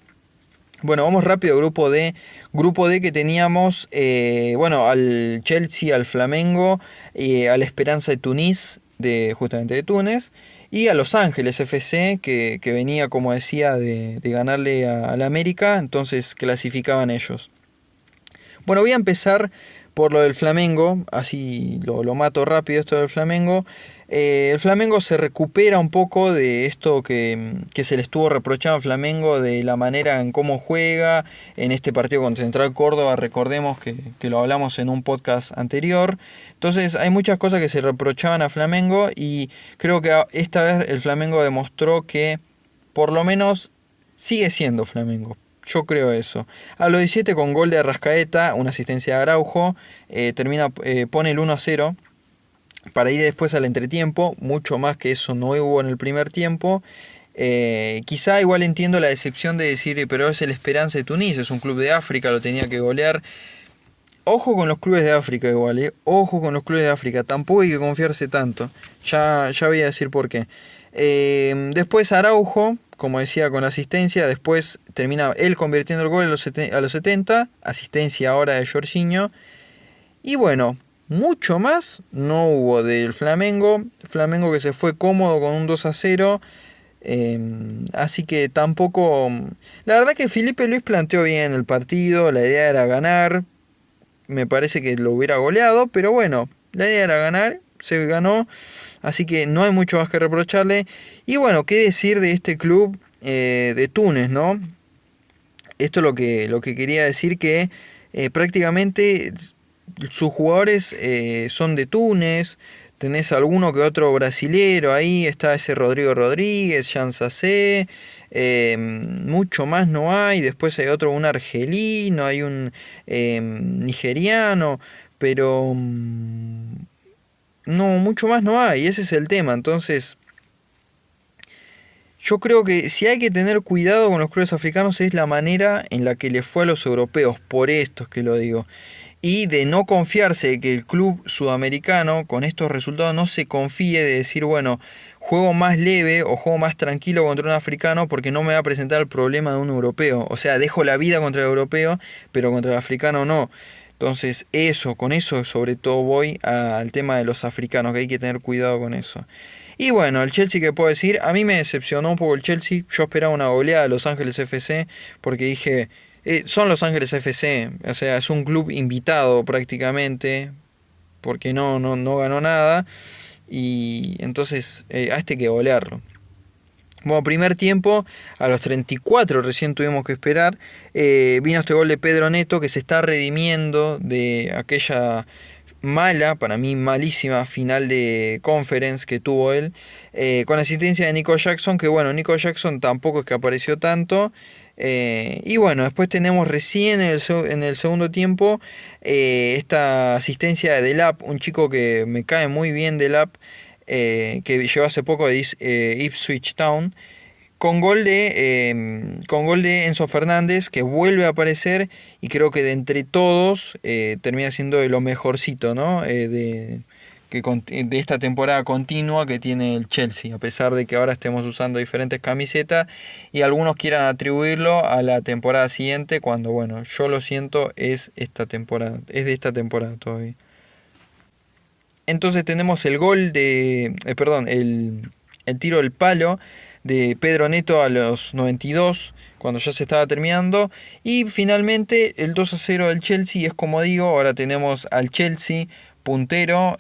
Bueno, vamos rápido, grupo D. Grupo D que teníamos, al Chelsea, al Flamengo, a la Esperanza de Tunis, justamente de Túnez, y a Los Ángeles FC, que venía, como decía, de ganarle a la América, entonces clasificaban ellos. Bueno, voy a empezar por lo del Flamengo, así lo mato rápido esto del Flamengo. El Flamengo se recupera un poco de esto que se le estuvo reprochando al Flamengo, de la manera en cómo juega en este partido contra Central Córdoba. Recordemos que lo hablamos en un podcast anterior. Entonces hay muchas cosas que se reprochaban a Flamengo y creo que esta vez el Flamengo demostró que por lo menos sigue siendo Flamengo. Yo creo eso. A los 17 con gol de Arrascaeta, una asistencia de Araujo, pone el 1-0 para ir después al entretiempo. Mucho más que eso no hubo en el primer tiempo. Quizá igual entiendo la decepción de decir, pero es el Esperanza de Tunis, es un club de África, lo tenía que golear. Ojo con los clubes de África igual, ojo con los clubes de África, tampoco hay que confiarse tanto. Ya voy a decir por qué. Después Araujo, como decía, con asistencia. Después termina él convirtiendo el gol a los 70. Asistencia ahora de Jorginho. Y bueno, mucho más no hubo del Flamengo. Flamengo que se fue cómodo con un 2-0. Así que tampoco... La verdad que Felipe Luis planteó bien el partido. La idea era ganar. Me parece que lo hubiera goleado. Pero bueno, la idea era ganar. Se ganó. Así que no hay mucho más que reprocharle. Y bueno, qué decir de este club de Túnez, ¿no? Esto es lo que quería decir, que prácticamente sus jugadores son de Túnez. Tenés alguno que otro brasilero ahí. Está ese Rodrigo Rodríguez, Jean Sacé. Mucho más no hay. Después hay otro, un argelino. Hay un nigeriano. Pero... no, mucho más no hay, ese es el tema. Entonces, Yo creo que si hay que tener cuidado con los clubes africanos es la manera en la que le fue a los europeos, por esto es que lo digo. Y de no confiarse de que el club sudamericano con estos resultados no se confíe de decir, bueno, juego más leve o juego más tranquilo contra un africano porque no me va a presentar el problema de un europeo. O sea, dejo la vida contra el europeo, pero contra el africano no. Entonces, con eso sobre todo voy al tema de los africanos, que hay que tener cuidado con eso. Y bueno, el Chelsea, que puedo decir, a mí me decepcionó un poco el Chelsea. Yo esperaba una goleada de Los Ángeles FC porque dije, son Los Ángeles FC, o sea, es un club invitado prácticamente porque no ganó nada y entonces a este hay que golearlo. Bueno, primer tiempo, a los 34 recién tuvimos que esperar. Vino este gol de Pedro Neto que se está redimiendo de aquella mala, para mí malísima final de conference que tuvo él, con asistencia de Nico Jackson, que bueno, Nico Jackson tampoco es que apareció tanto. Y bueno, después tenemos recién en el segundo tiempo esta asistencia de Delap, un chico que me cae muy bien, Delap, que llegó hace poco de Ipswich Town, con gol de Enzo Fernández, que vuelve a aparecer y creo que de entre todos termina siendo de lo mejorcito, ¿no? De esta temporada continua que tiene el Chelsea, a pesar de que ahora estemos usando diferentes camisetas y algunos quieran atribuirlo a la temporada siguiente, cuando bueno, yo lo siento, es esta temporada, es de esta temporada todavía. Entonces tenemos el gol el tiro del palo de Pedro Neto a los 92, cuando ya se estaba terminando. Y finalmente el 2-0 del Chelsea. Es como digo, ahora tenemos al Chelsea puntero,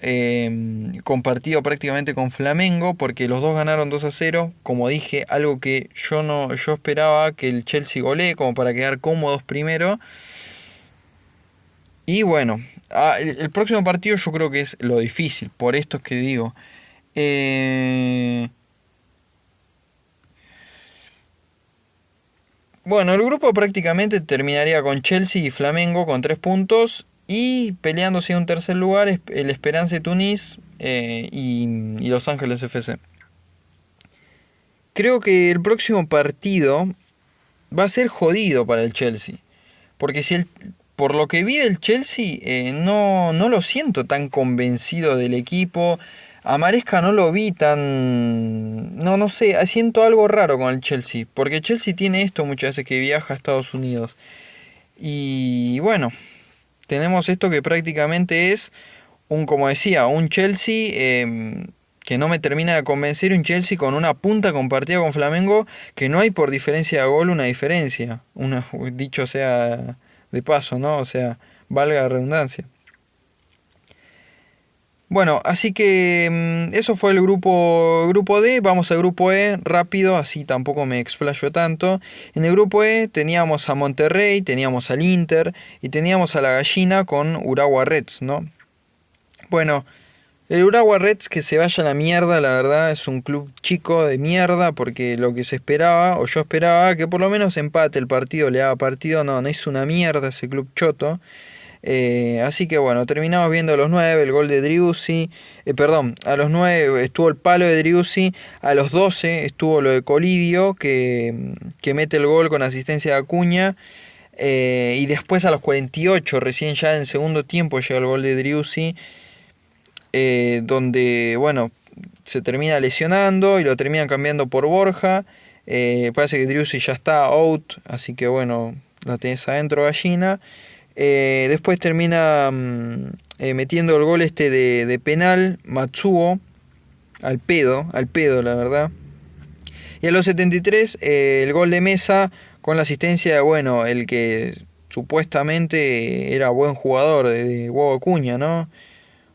compartido prácticamente con Flamengo, porque los dos ganaron 2-0. Como dije, algo que yo esperaba que el Chelsea golee, como para quedar cómodos primero. Y bueno, el próximo partido yo creo que es lo difícil, por esto es que digo. Bueno, el grupo prácticamente terminaría con Chelsea y Flamengo con 3 puntos y peleándose en un tercer lugar el Esperance de Tunis y Los Ángeles FC. Creo que el próximo partido va a ser jodido para el Chelsea, porque por lo que vi del Chelsea no lo siento tan convencido del equipo. A Maresca no lo vi tan... No sé, siento algo raro con el Chelsea. Porque Chelsea tiene esto muchas veces que viaja a Estados Unidos. Y bueno, tenemos esto que prácticamente es como decía, un Chelsea que no me termina de convencer. Un Chelsea con una punta compartida con Flamengo, que no hay por diferencia de gol una diferencia. Dicho sea de paso, ¿no? O sea, valga la redundancia. Bueno, así que eso fue el grupo D. Vamos al grupo E rápido, así tampoco me explayo tanto. En el grupo E teníamos a Monterrey, teníamos al Inter y teníamos a la Gallina con Urawa Reds, ¿no? Bueno, el Urawa Reds que se vaya a la mierda, la verdad, es un club chico de mierda, porque lo que se esperaba, o yo esperaba, que por lo menos empate el partido, le daba partido, no es una mierda ese club choto. Así que bueno, terminamos viendo a los 9 el gol de Driussi, a los 9 estuvo el palo de Driussi, a los 12 estuvo lo de Colidio que mete el gol con asistencia de Acuña, y después a los 48 recién ya en segundo tiempo llega el gol de Driussi, donde bueno, se termina lesionando y lo terminan cambiando por Borja. Parece que Driussi ya está out, así que bueno, la tenés adentro, Gallina. Después termina metiendo el gol de penal Matsuo, al pedo la verdad. Y a los 73 el gol de Mesa con la asistencia de, bueno, el que supuestamente era buen jugador de Hugo Acuña, ¿no?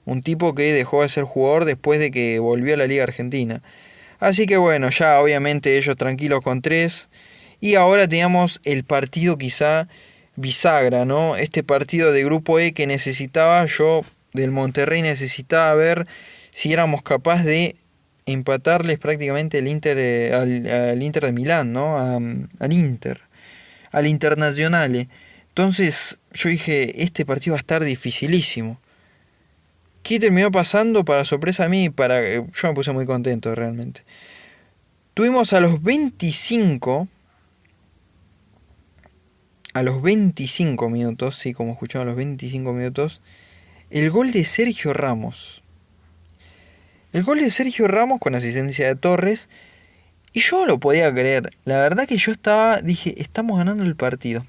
Un tipo que dejó de ser jugador después de que volvió a la Liga Argentina. Así que bueno, ya obviamente ellos tranquilos con 3. Y ahora teníamos el partido quizá bisagra, ¿no? Este partido de grupo E que necesitaba, yo del Monterrey necesitaba ver si éramos capaces de empatarles prácticamente al Inter de Milán, ¿no? Al Internazionale. Entonces yo dije, este partido va a estar dificilísimo. ¿Qué terminó pasando? Para sorpresa a mí, yo me puse muy contento realmente. Tuvimos a los 25 minutos, sí, como escuchamos, a los 25 minutos, el gol de Sergio Ramos. El gol de Sergio Ramos con asistencia de Torres. Y yo no lo podía creer. La verdad que yo dije, estamos ganando el partido.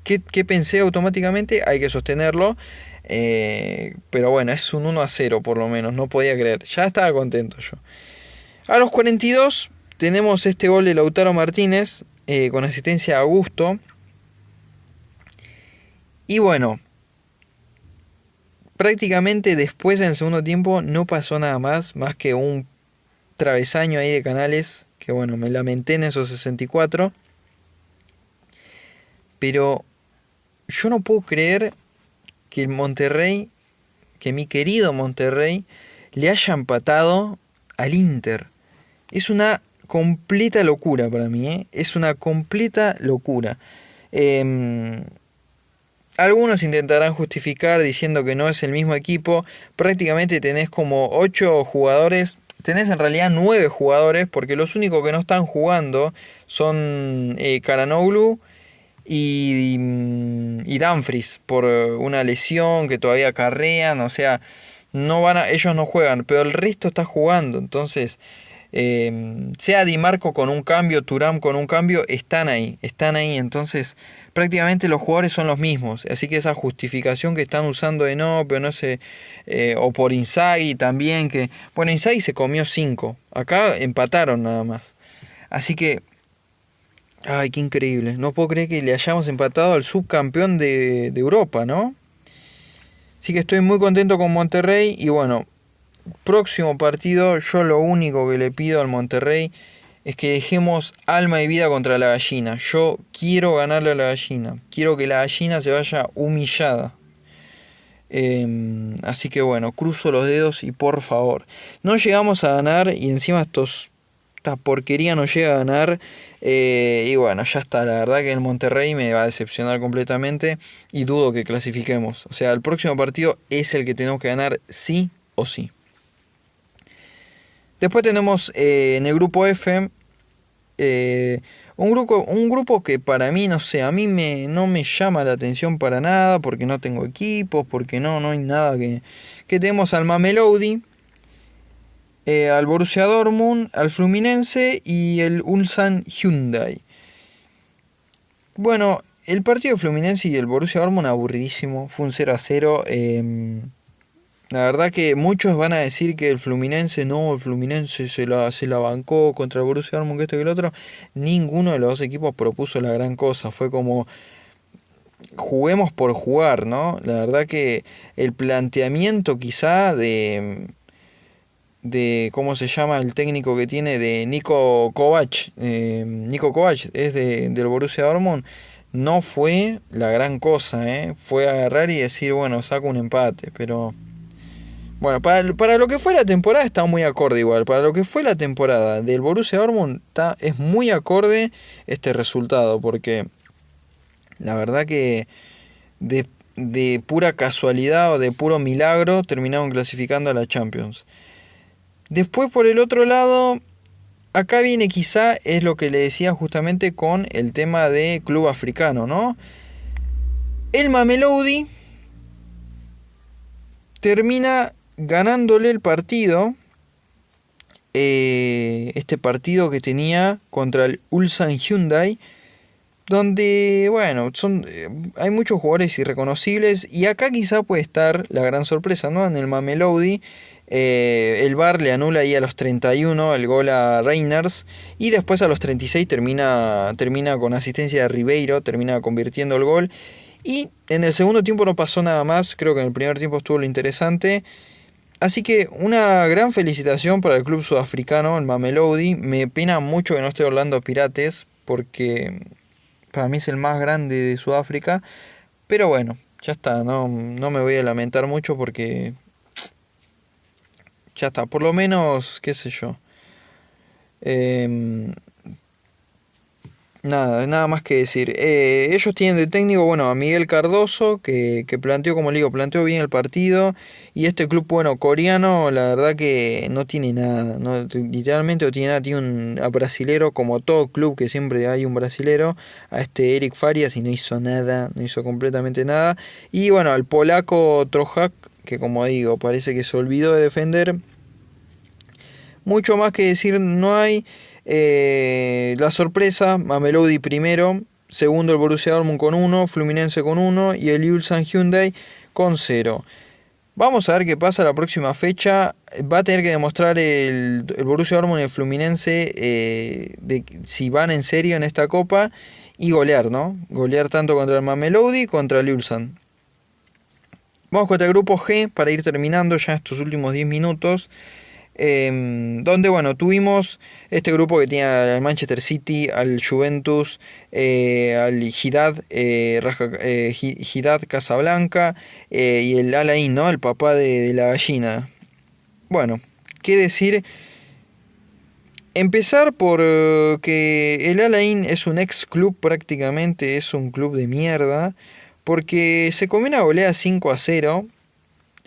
¿Qué pensé automáticamente? Hay que sostenerlo. Pero bueno, es un 1-0 por lo menos. No podía creer. Ya estaba contento yo. A los 42 tenemos este gol de Lautaro Martínez con asistencia a Augusto. Y bueno, prácticamente después en el segundo tiempo no pasó nada más que un travesaño ahí de Canales, que bueno, me lamenté en esos 64. Pero yo no puedo creer que el Monterrey, que mi querido Monterrey, le haya empatado al Inter. Es una completa locura para mí, ¿eh? Es una completa locura. Algunos intentarán justificar diciendo que no es el mismo equipo. Prácticamente tenés como 8 jugadores. Tenés en realidad 9 jugadores, porque los únicos que no están jugando son Calhanoglu y Dumfries, por una lesión que todavía acarrean. O sea, ellos no juegan, pero el resto está jugando. Entonces, sea Di Marco con un cambio, Thuram con un cambio, están ahí. Entonces, prácticamente los jugadores son los mismos. Así que esa justificación que están usando de no, pero no sé, o por Inzaghi también, que bueno, Inzaghi se comió 5. Acá empataron nada más. Así que, ay, qué increíble. No puedo creer que le hayamos empatado al subcampeón de Europa, ¿no? Así que estoy muy contento con Monterrey. Y bueno, próximo partido, yo lo único que le pido al Monterrey es que dejemos alma y vida contra la gallina. Yo quiero ganarle a la gallina. Quiero que la gallina se vaya humillada. Así que bueno, cruzo los dedos y por favor. No llegamos a ganar y encima esta porquería no llega a ganar. Y bueno, ya está. La verdad que el Monterrey me va a decepcionar completamente y dudo que clasifiquemos. O sea, el próximo partido es el que tenemos que ganar sí o sí. Después tenemos en el grupo F un grupo que para mí, no sé, a mí no me llama la atención para nada, porque no tengo equipos, porque no hay nada que tenemos al Mamelodi, al Borussia Dortmund, al Fluminense y el Ulsan Hyundai. Bueno, el partido de Fluminense y el Borussia Dortmund aburridísimo, fue un 0-0. La verdad que muchos van a decir que el Fluminense se la bancó contra el Borussia Dortmund, que esto y el otro. Ninguno de los dos equipos propuso la gran cosa. Fue como juguemos por jugar, ¿no? La verdad que el planteamiento quizá de ¿cómo se llama el técnico que tiene? De Niko Kovac. Niko Kovac es del Borussia Dortmund. No fue la gran cosa, ¿eh? Fue agarrar y decir, bueno, saco un empate, pero... Bueno, para lo que fue la temporada está muy acorde igual. Para lo que fue la temporada del Borussia Dortmund es muy acorde este resultado. Porque la verdad que de pura casualidad o de puro milagro terminaron clasificando a la Champions. Después por el otro lado, acá viene quizá, es lo que le decía justamente con el tema de club africano, ¿no? El Mamelodi termina ganándole el partido, este partido que tenía contra el Ulsan Hyundai, donde, bueno, hay muchos jugadores irreconocibles y acá quizá puede estar la gran sorpresa, ¿no? En el Mamelodi, el VAR le anula ahí a los 31 el gol a Reiners y después a los 36 termina con asistencia de Ribeiro, termina convirtiendo el gol. Y en el segundo tiempo no pasó nada más, creo que en el primer tiempo estuvo lo interesante. Así que una gran felicitación para el club sudafricano, el Mamelodi. Me pena mucho que no esté Orlando Pirates, porque para mí es el más grande de Sudáfrica. Pero bueno, ya está, no me voy a lamentar mucho porque ya está, por lo menos, qué sé yo. Nada más que decir. Ellos tienen de técnico, bueno, a Miguel Cardoso, que planteó, como le digo, planteó bien el partido. Y este club, bueno, coreano, la verdad que no tiene nada. No, literalmente no tiene nada. Tiene a brasilero, como todo club que siempre hay un brasilero, a este Eric Farias, y no hizo nada, no hizo completamente nada. Y bueno, al polaco Trochak, que como digo, parece que se olvidó de defender. Mucho más que decir no hay. La sorpresa, Mamelodi primero, segundo el Borussia Dortmund con 1, Fluminense con 1 y el Ulsan Hyundai con 0. Vamos a ver qué pasa la próxima fecha. Va a tener que demostrar el Borussia Dortmund y el Fluminense si van en serio en esta copa y golear, ¿no? Golear tanto contra el Mamelodi contra el Ulsan. Vamos contra el grupo G para ir terminando ya estos últimos 10 minutos. Donde bueno, tuvimos este grupo que tiene al Manchester City, al Juventus, al Jidad Casablanca y el Al Ain, ¿no? El papá de la gallina. Bueno, qué decir. Empezar por que el Al Ain es un ex club, prácticamente es un club de mierda, porque se comió una goleada 5-0.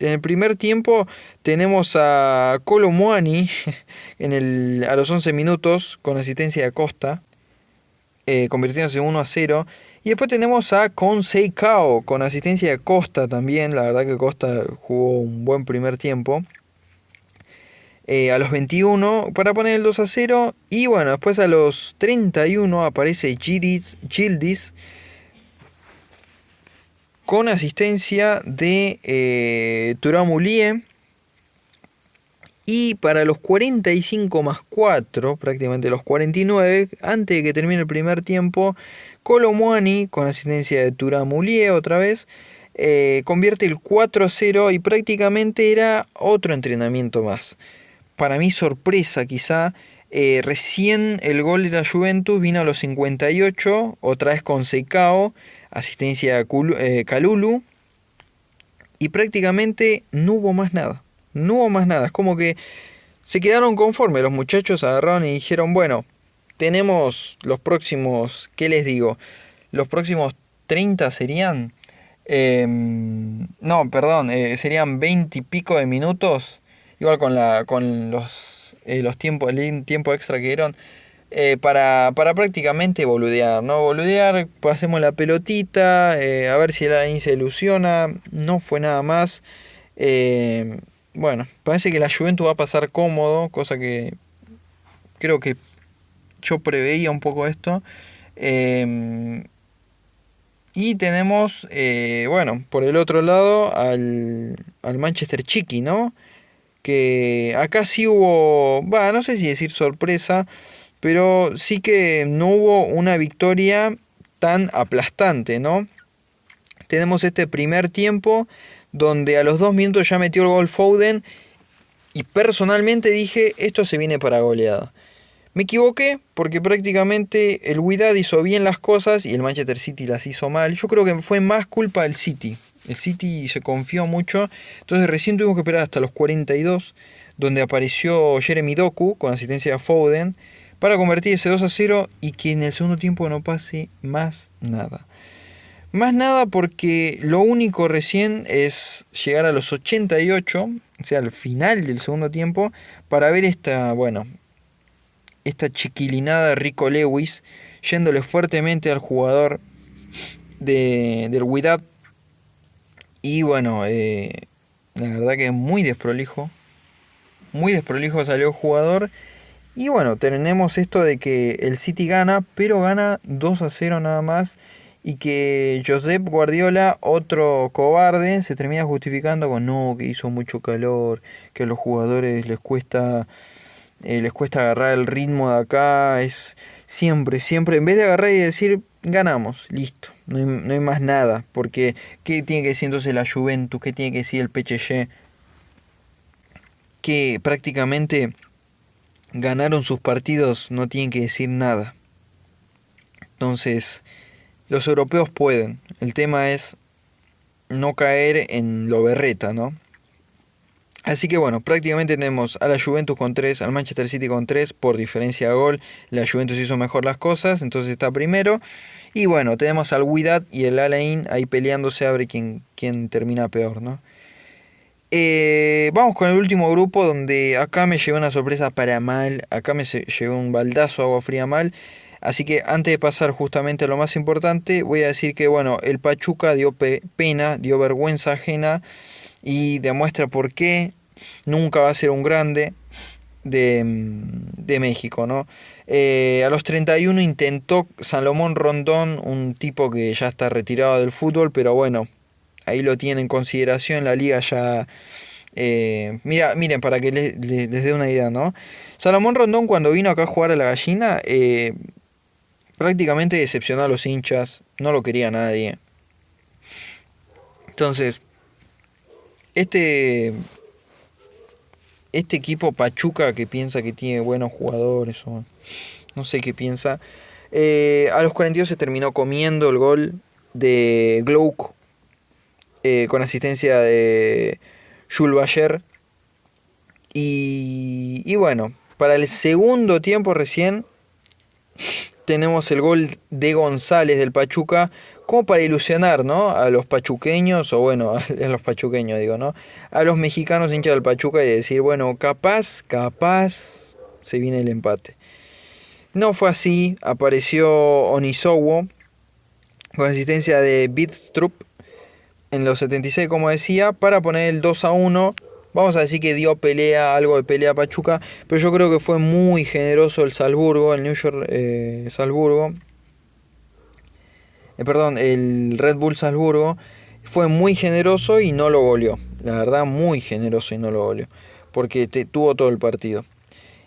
En el primer tiempo tenemos a Kolo Muani a los 11 minutos con asistencia de Costa, convirtiéndose en 1-0. Y después tenemos a Consei Kao con asistencia de Costa también. La verdad que Costa jugó un buen primer tiempo. A los 21 para poner el 2-0. Y bueno, después a los 31 aparece Gildis con asistencia de Turamulie. Y para los 45 más 4, prácticamente los 49, antes de que termine el primer tiempo, Kolo Muani, con asistencia de Turamulie otra vez, convierte el 4-0 y prácticamente era otro entrenamiento más. Para mi sorpresa quizá, recién el gol de la Juventus vino a los 58, otra vez con Seikao, asistencia de Kalulu, y prácticamente no hubo más nada. No hubo más nada. Es como que se quedaron conformes. Los muchachos agarraron y dijeron, bueno, tenemos los próximos, ¿qué les digo? Los próximos 30 serían... serían 20 y pico de minutos. Igual con los tiempos, el tiempo extra que dieron. Para prácticamente boludear, ¿no? Boludear, pasemos la pelotita, a ver si el Alain se ilusiona. No fue nada más. Bueno, parece que la Juventus va a pasar cómodo, cosa que creo que yo preveía un poco esto. Y tenemos, bueno, por el otro lado al Manchester City, ¿no? Que acá sí hubo, no sé si decir sorpresa, pero sí que no hubo una victoria tan aplastante, ¿no? Tenemos este primer tiempo donde a los 2 minutos ya metió el gol Foden y personalmente dije, esto se viene para goleada. Me equivoqué porque prácticamente el Wydad hizo bien las cosas y el Manchester City las hizo mal. Yo creo que fue más culpa del City. El City se confió mucho, entonces recién tuvimos que esperar hasta los 42, donde apareció Jeremy Doku con asistencia de Foden para convertir ese 2-0 y que en el segundo tiempo no pase más nada. Más nada porque lo único recién es llegar a los 88, o sea, al final del segundo tiempo, para ver esta chiquilinada de Rico Lewis yéndole fuertemente al jugador del Wydad. Y bueno, la verdad que muy desprolijo salió el jugador. Y bueno, tenemos esto de que el City gana, pero gana 2-0 nada más. Y que Josep Guardiola, otro cobarde, se termina justificando con que hizo mucho calor, que a los jugadores les cuesta agarrar el ritmo de acá. Es siempre, en vez de agarrar y decir ganamos, listo, no hay más nada. Porque ¿qué tiene que decir entonces la Juventus? ¿Qué tiene que decir el PSG? Que prácticamente ganaron sus partidos, no tienen que decir nada. Entonces, los europeos pueden. El tema es no caer en lo berreta, ¿no? Así que bueno, prácticamente tenemos a la Juventus con 3, al Manchester City con 3 por diferencia de gol. La Juventus hizo mejor las cosas, entonces está primero. Y bueno, tenemos al Wydad y el Al Ain ahí peleándose a ver quién termina peor, ¿no? Vamos con el último grupo, donde acá me llevé una sorpresa para mal. Acá me llevé un baldazo de agua fría mal. Así que antes de pasar justamente a lo más importante, voy a decir que bueno, el Pachuca dio pena, dio vergüenza ajena y demuestra por qué nunca va a ser un grande de México, ¿no? A los 31 intentó Salomón Rondón, un tipo que ya está retirado del fútbol, pero bueno, ahí lo tiene en consideración, la liga ya... miren, para que les dé una idea, ¿no? Salomón Rondón cuando vino acá a jugar a la Gallina, prácticamente decepcionó a los hinchas, no lo quería nadie. Entonces, este, este equipo Pachuca que piensa que tiene buenos jugadores, o no sé qué piensa, a los 42 se terminó comiendo el gol de Glouk, con asistencia de Jules Bayer. Y bueno, para el segundo tiempo recién tenemos el gol de González del Pachuca, como para ilusionar, ¿no? A los pachuqueños, o bueno, a los pachuqueños digo, ¿no? A los mexicanos hinchas del Pachuca y decir, bueno, capaz, se viene el empate. No fue así, apareció Onisowo con asistencia de Bidstrup en los 76, como decía, para poner el 2-1. Vamos a decir que dio pelea, algo de pelea a Pachuca, pero yo creo que fue muy generoso el Salzburgo, el New York Salzburgo. Perdón, el Red Bull Salzburgo fue muy generoso y no lo goleó. La verdad, muy generoso y no lo goleó, porque tuvo todo el partido.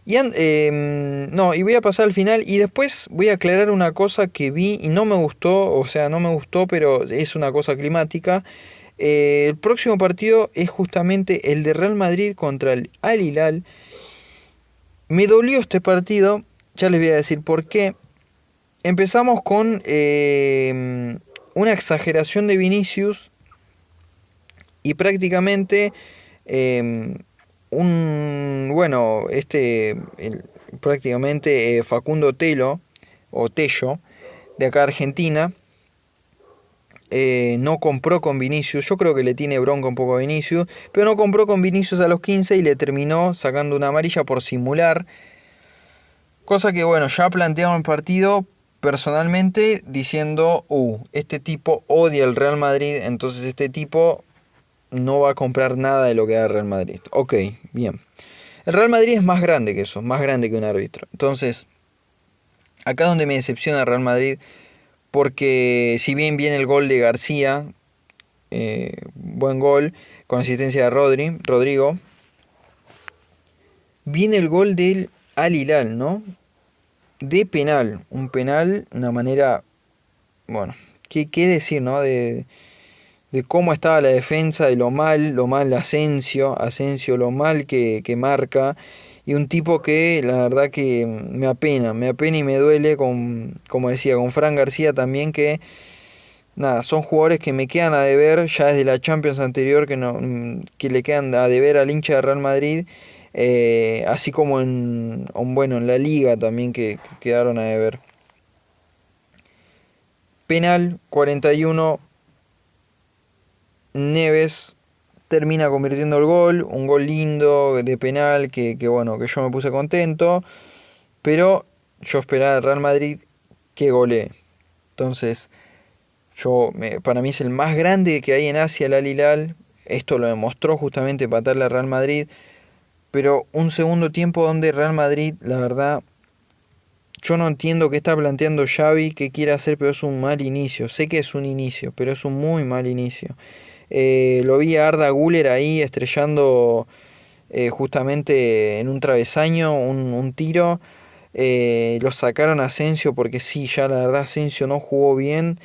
No, y voy a pasar al final y después voy a aclarar una cosa que vi y no me gustó, o sea, no me gustó, pero es una cosa climática. El próximo partido es justamente el de Real Madrid contra el Al Hilal. Me dolió este partido, ya les voy a decir por qué. Empezamos con una exageración de Vinicius y prácticamente bueno, prácticamente Facundo Telo, o Tello, de acá Argentina, no compró con Vinicius. Yo creo que le tiene bronca un poco a Vinicius, pero no compró con Vinicius a los 15 y le terminó sacando una amarilla por simular. Cosa que bueno, ya plantearon el partido personalmente diciendo, este tipo odia el Real Madrid, entonces este tipo no va a comprar nada de lo que haga el Real Madrid. Ok, bien. El Real Madrid es más grande que eso, más grande que un árbitro. Entonces, acá es donde me decepciona el Real Madrid, porque si bien viene el gol de García, buen gol, con asistencia de Rodrigo, viene el gol del Al Hilal, ¿no? De penal, un penal, una manera, bueno, ¿qué decir, no? De cómo estaba la defensa, de lo mal Asensio, lo mal que marca, y un tipo que la verdad que me apena y me duele, como decía, con Fran García también, que nada, son jugadores que me quedan a deber ya desde la Champions anterior, que le quedan a deber al hincha de Real Madrid, así como bueno, en la Liga también que quedaron a deber. Penal 41, Neves termina convirtiendo el gol, un gol lindo de penal que bueno, que yo me puse contento, pero yo esperaba al Real Madrid que golee. Entonces, para mí es el más grande que hay en Asia, el Al Hilal. Esto lo demostró justamente empatarle al Real Madrid, pero un segundo tiempo donde Real Madrid, la verdad, yo no entiendo qué está planteando Xavi, qué quiere hacer, pero es un mal inicio. Sé que es un inicio, pero es un muy mal inicio. Lo vi a Arda Güler ahí estrellando justamente en un travesaño, un tiro. Lo sacaron a Asensio porque sí, ya la verdad Asensio no jugó bien.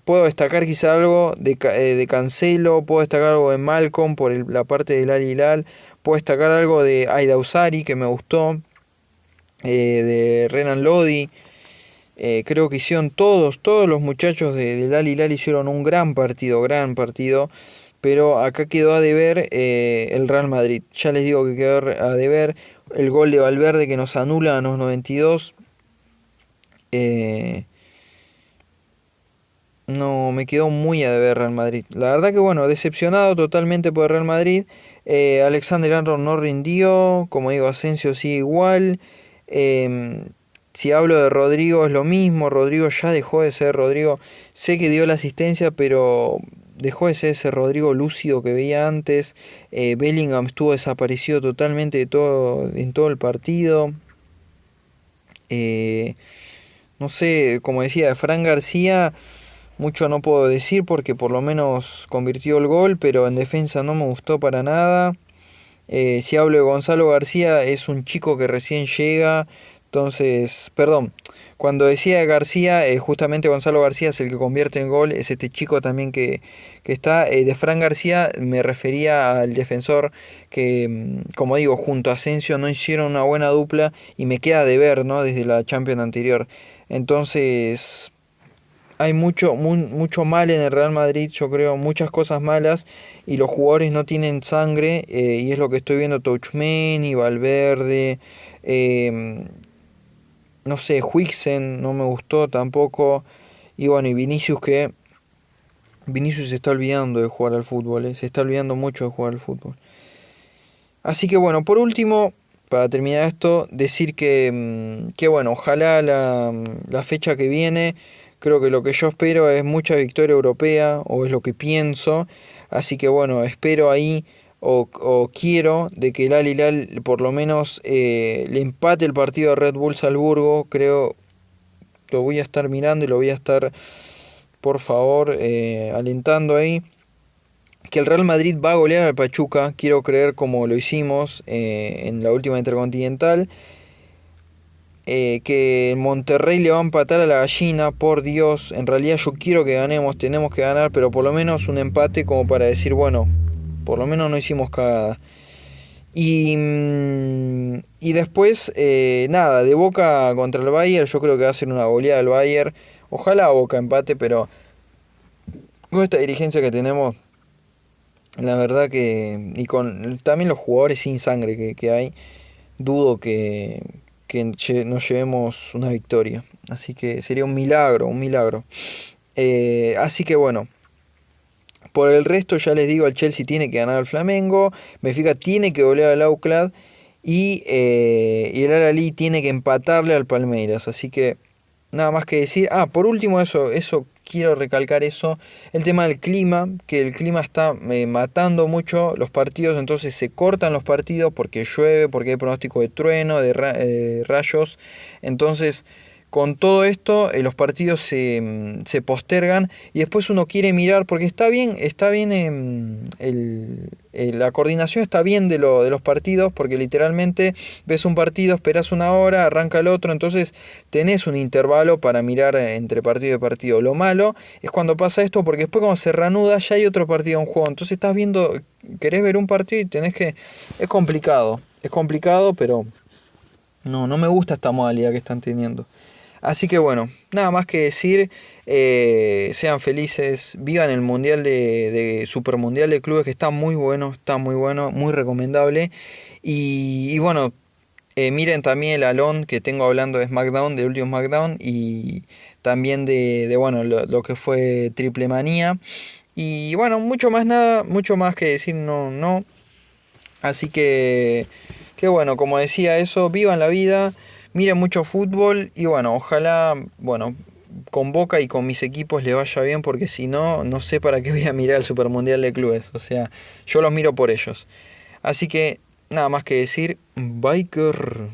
Puedo destacar quizá algo de Cancelo, puedo destacar algo de Malcolm por la parte del Al Hilal, puedo destacar algo de Aida Usari que me gustó, de Renan Lodi. Creo que hicieron todos los muchachos del Al Hilal hicieron un gran partido. pero acá quedó a deber el Real Madrid. Ya les digo que quedó a deber el gol de Valverde que nos anula a los 92. No, me quedó muy a deber Real Madrid. La verdad que bueno, decepcionado totalmente por el Real Madrid. Alexander-Arnold no rindió, como digo, Asensio sigue igual. Si hablo de Rodrigo es lo mismo, Rodrigo ya dejó de ser Rodrigo. Sé que dio la asistencia, pero dejó de ser ese Rodrigo lúcido que veía antes. Bellingham estuvo desaparecido totalmente en todo el partido. No sé, como decía, de Fran García mucho no puedo decir porque por lo menos convirtió el gol, pero en defensa no me gustó para nada. Si hablo de Gonzalo García, es un chico que recién llega. Entonces, perdón, cuando decía de García, justamente Gonzalo García es el que convierte en gol. Es este chico también que está. De Fran García me refería al defensor que, como digo, junto a Asensio no hicieron una buena dupla y me queda de ver, ¿no? Desde la Champions anterior. Entonces, hay mucho mal en el Real Madrid, yo creo, muchas cosas malas y los jugadores no tienen sangre y es lo que estoy viendo, Tchouaméni, Valverde, eh, no sé, Huijsen no me gustó tampoco y bueno, y Vinicius se está olvidando de jugar al fútbol, se está olvidando mucho de jugar al fútbol. Así que bueno, por último, para terminar esto, decir que bueno, ojalá la fecha que viene, creo que lo que yo espero es mucha victoria europea, o es lo que pienso. Así que bueno, espero ahí, o quiero, de que el Al Hilal por lo menos le empate el partido a Red Bull Salzburgo. Creo, lo voy a estar mirando y lo voy a estar, por favor, alentando ahí que el Real Madrid va a golear al Pachuca, quiero creer como lo hicimos en la última Intercontinental, que Monterrey le va a empatar a la Gallina, por Dios, en realidad yo quiero que ganemos, tenemos que ganar, pero por lo menos un empate como para decir, bueno, por lo menos no hicimos cagada. Y después, nada, de Boca contra el Bayern, yo creo que va a ser una goleada del Bayern, ojalá Boca empate, pero con esta dirigencia que tenemos, la verdad que, y con también los jugadores sin sangre que hay, dudo que nos llevemos una victoria. Así que sería un milagro, un milagro. Así que bueno, por el resto ya les digo, el Chelsea tiene que ganar al Flamengo, Benfica tiene que golear al Auckland y el Al-Ahly tiene que empatarle al Palmeiras. Así que nada más que decir. Ah, por último eso quiero recalcar eso, el tema del clima, que el clima está matando mucho los partidos, entonces se cortan los partidos porque llueve, porque hay pronóstico de trueno, de rayos, entonces con todo esto los partidos se postergan y después uno quiere mirar porque está bien la coordinación está bien de los partidos porque literalmente ves un partido, esperas una hora, arranca el otro, entonces tenés un intervalo para mirar entre partido y partido. Lo malo es cuando pasa esto porque después cuando se reanuda ya hay otro partido en juego, entonces estás viendo, querés ver un partido y tenés que... Es complicado, pero no me gusta esta modalidad que están teniendo. Así que bueno, nada más que decir, sean felices, vivan el mundial de Super Mundial de Clubes que está muy bueno, muy recomendable. Y bueno, miren también el Alon que tengo hablando de SmackDown, del último SmackDown, y también de bueno, lo que fue Triple Manía. Y bueno, mucho más que decir, no. Así que bueno, como decía eso, vivan la vida, miren mucho fútbol y bueno, ojalá, bueno, con Boca y con mis equipos le vaya bien porque si no, no sé para qué voy a mirar el Super Mundial de Clubes, o sea, yo los miro por ellos. Así que nada más que decir, Biker.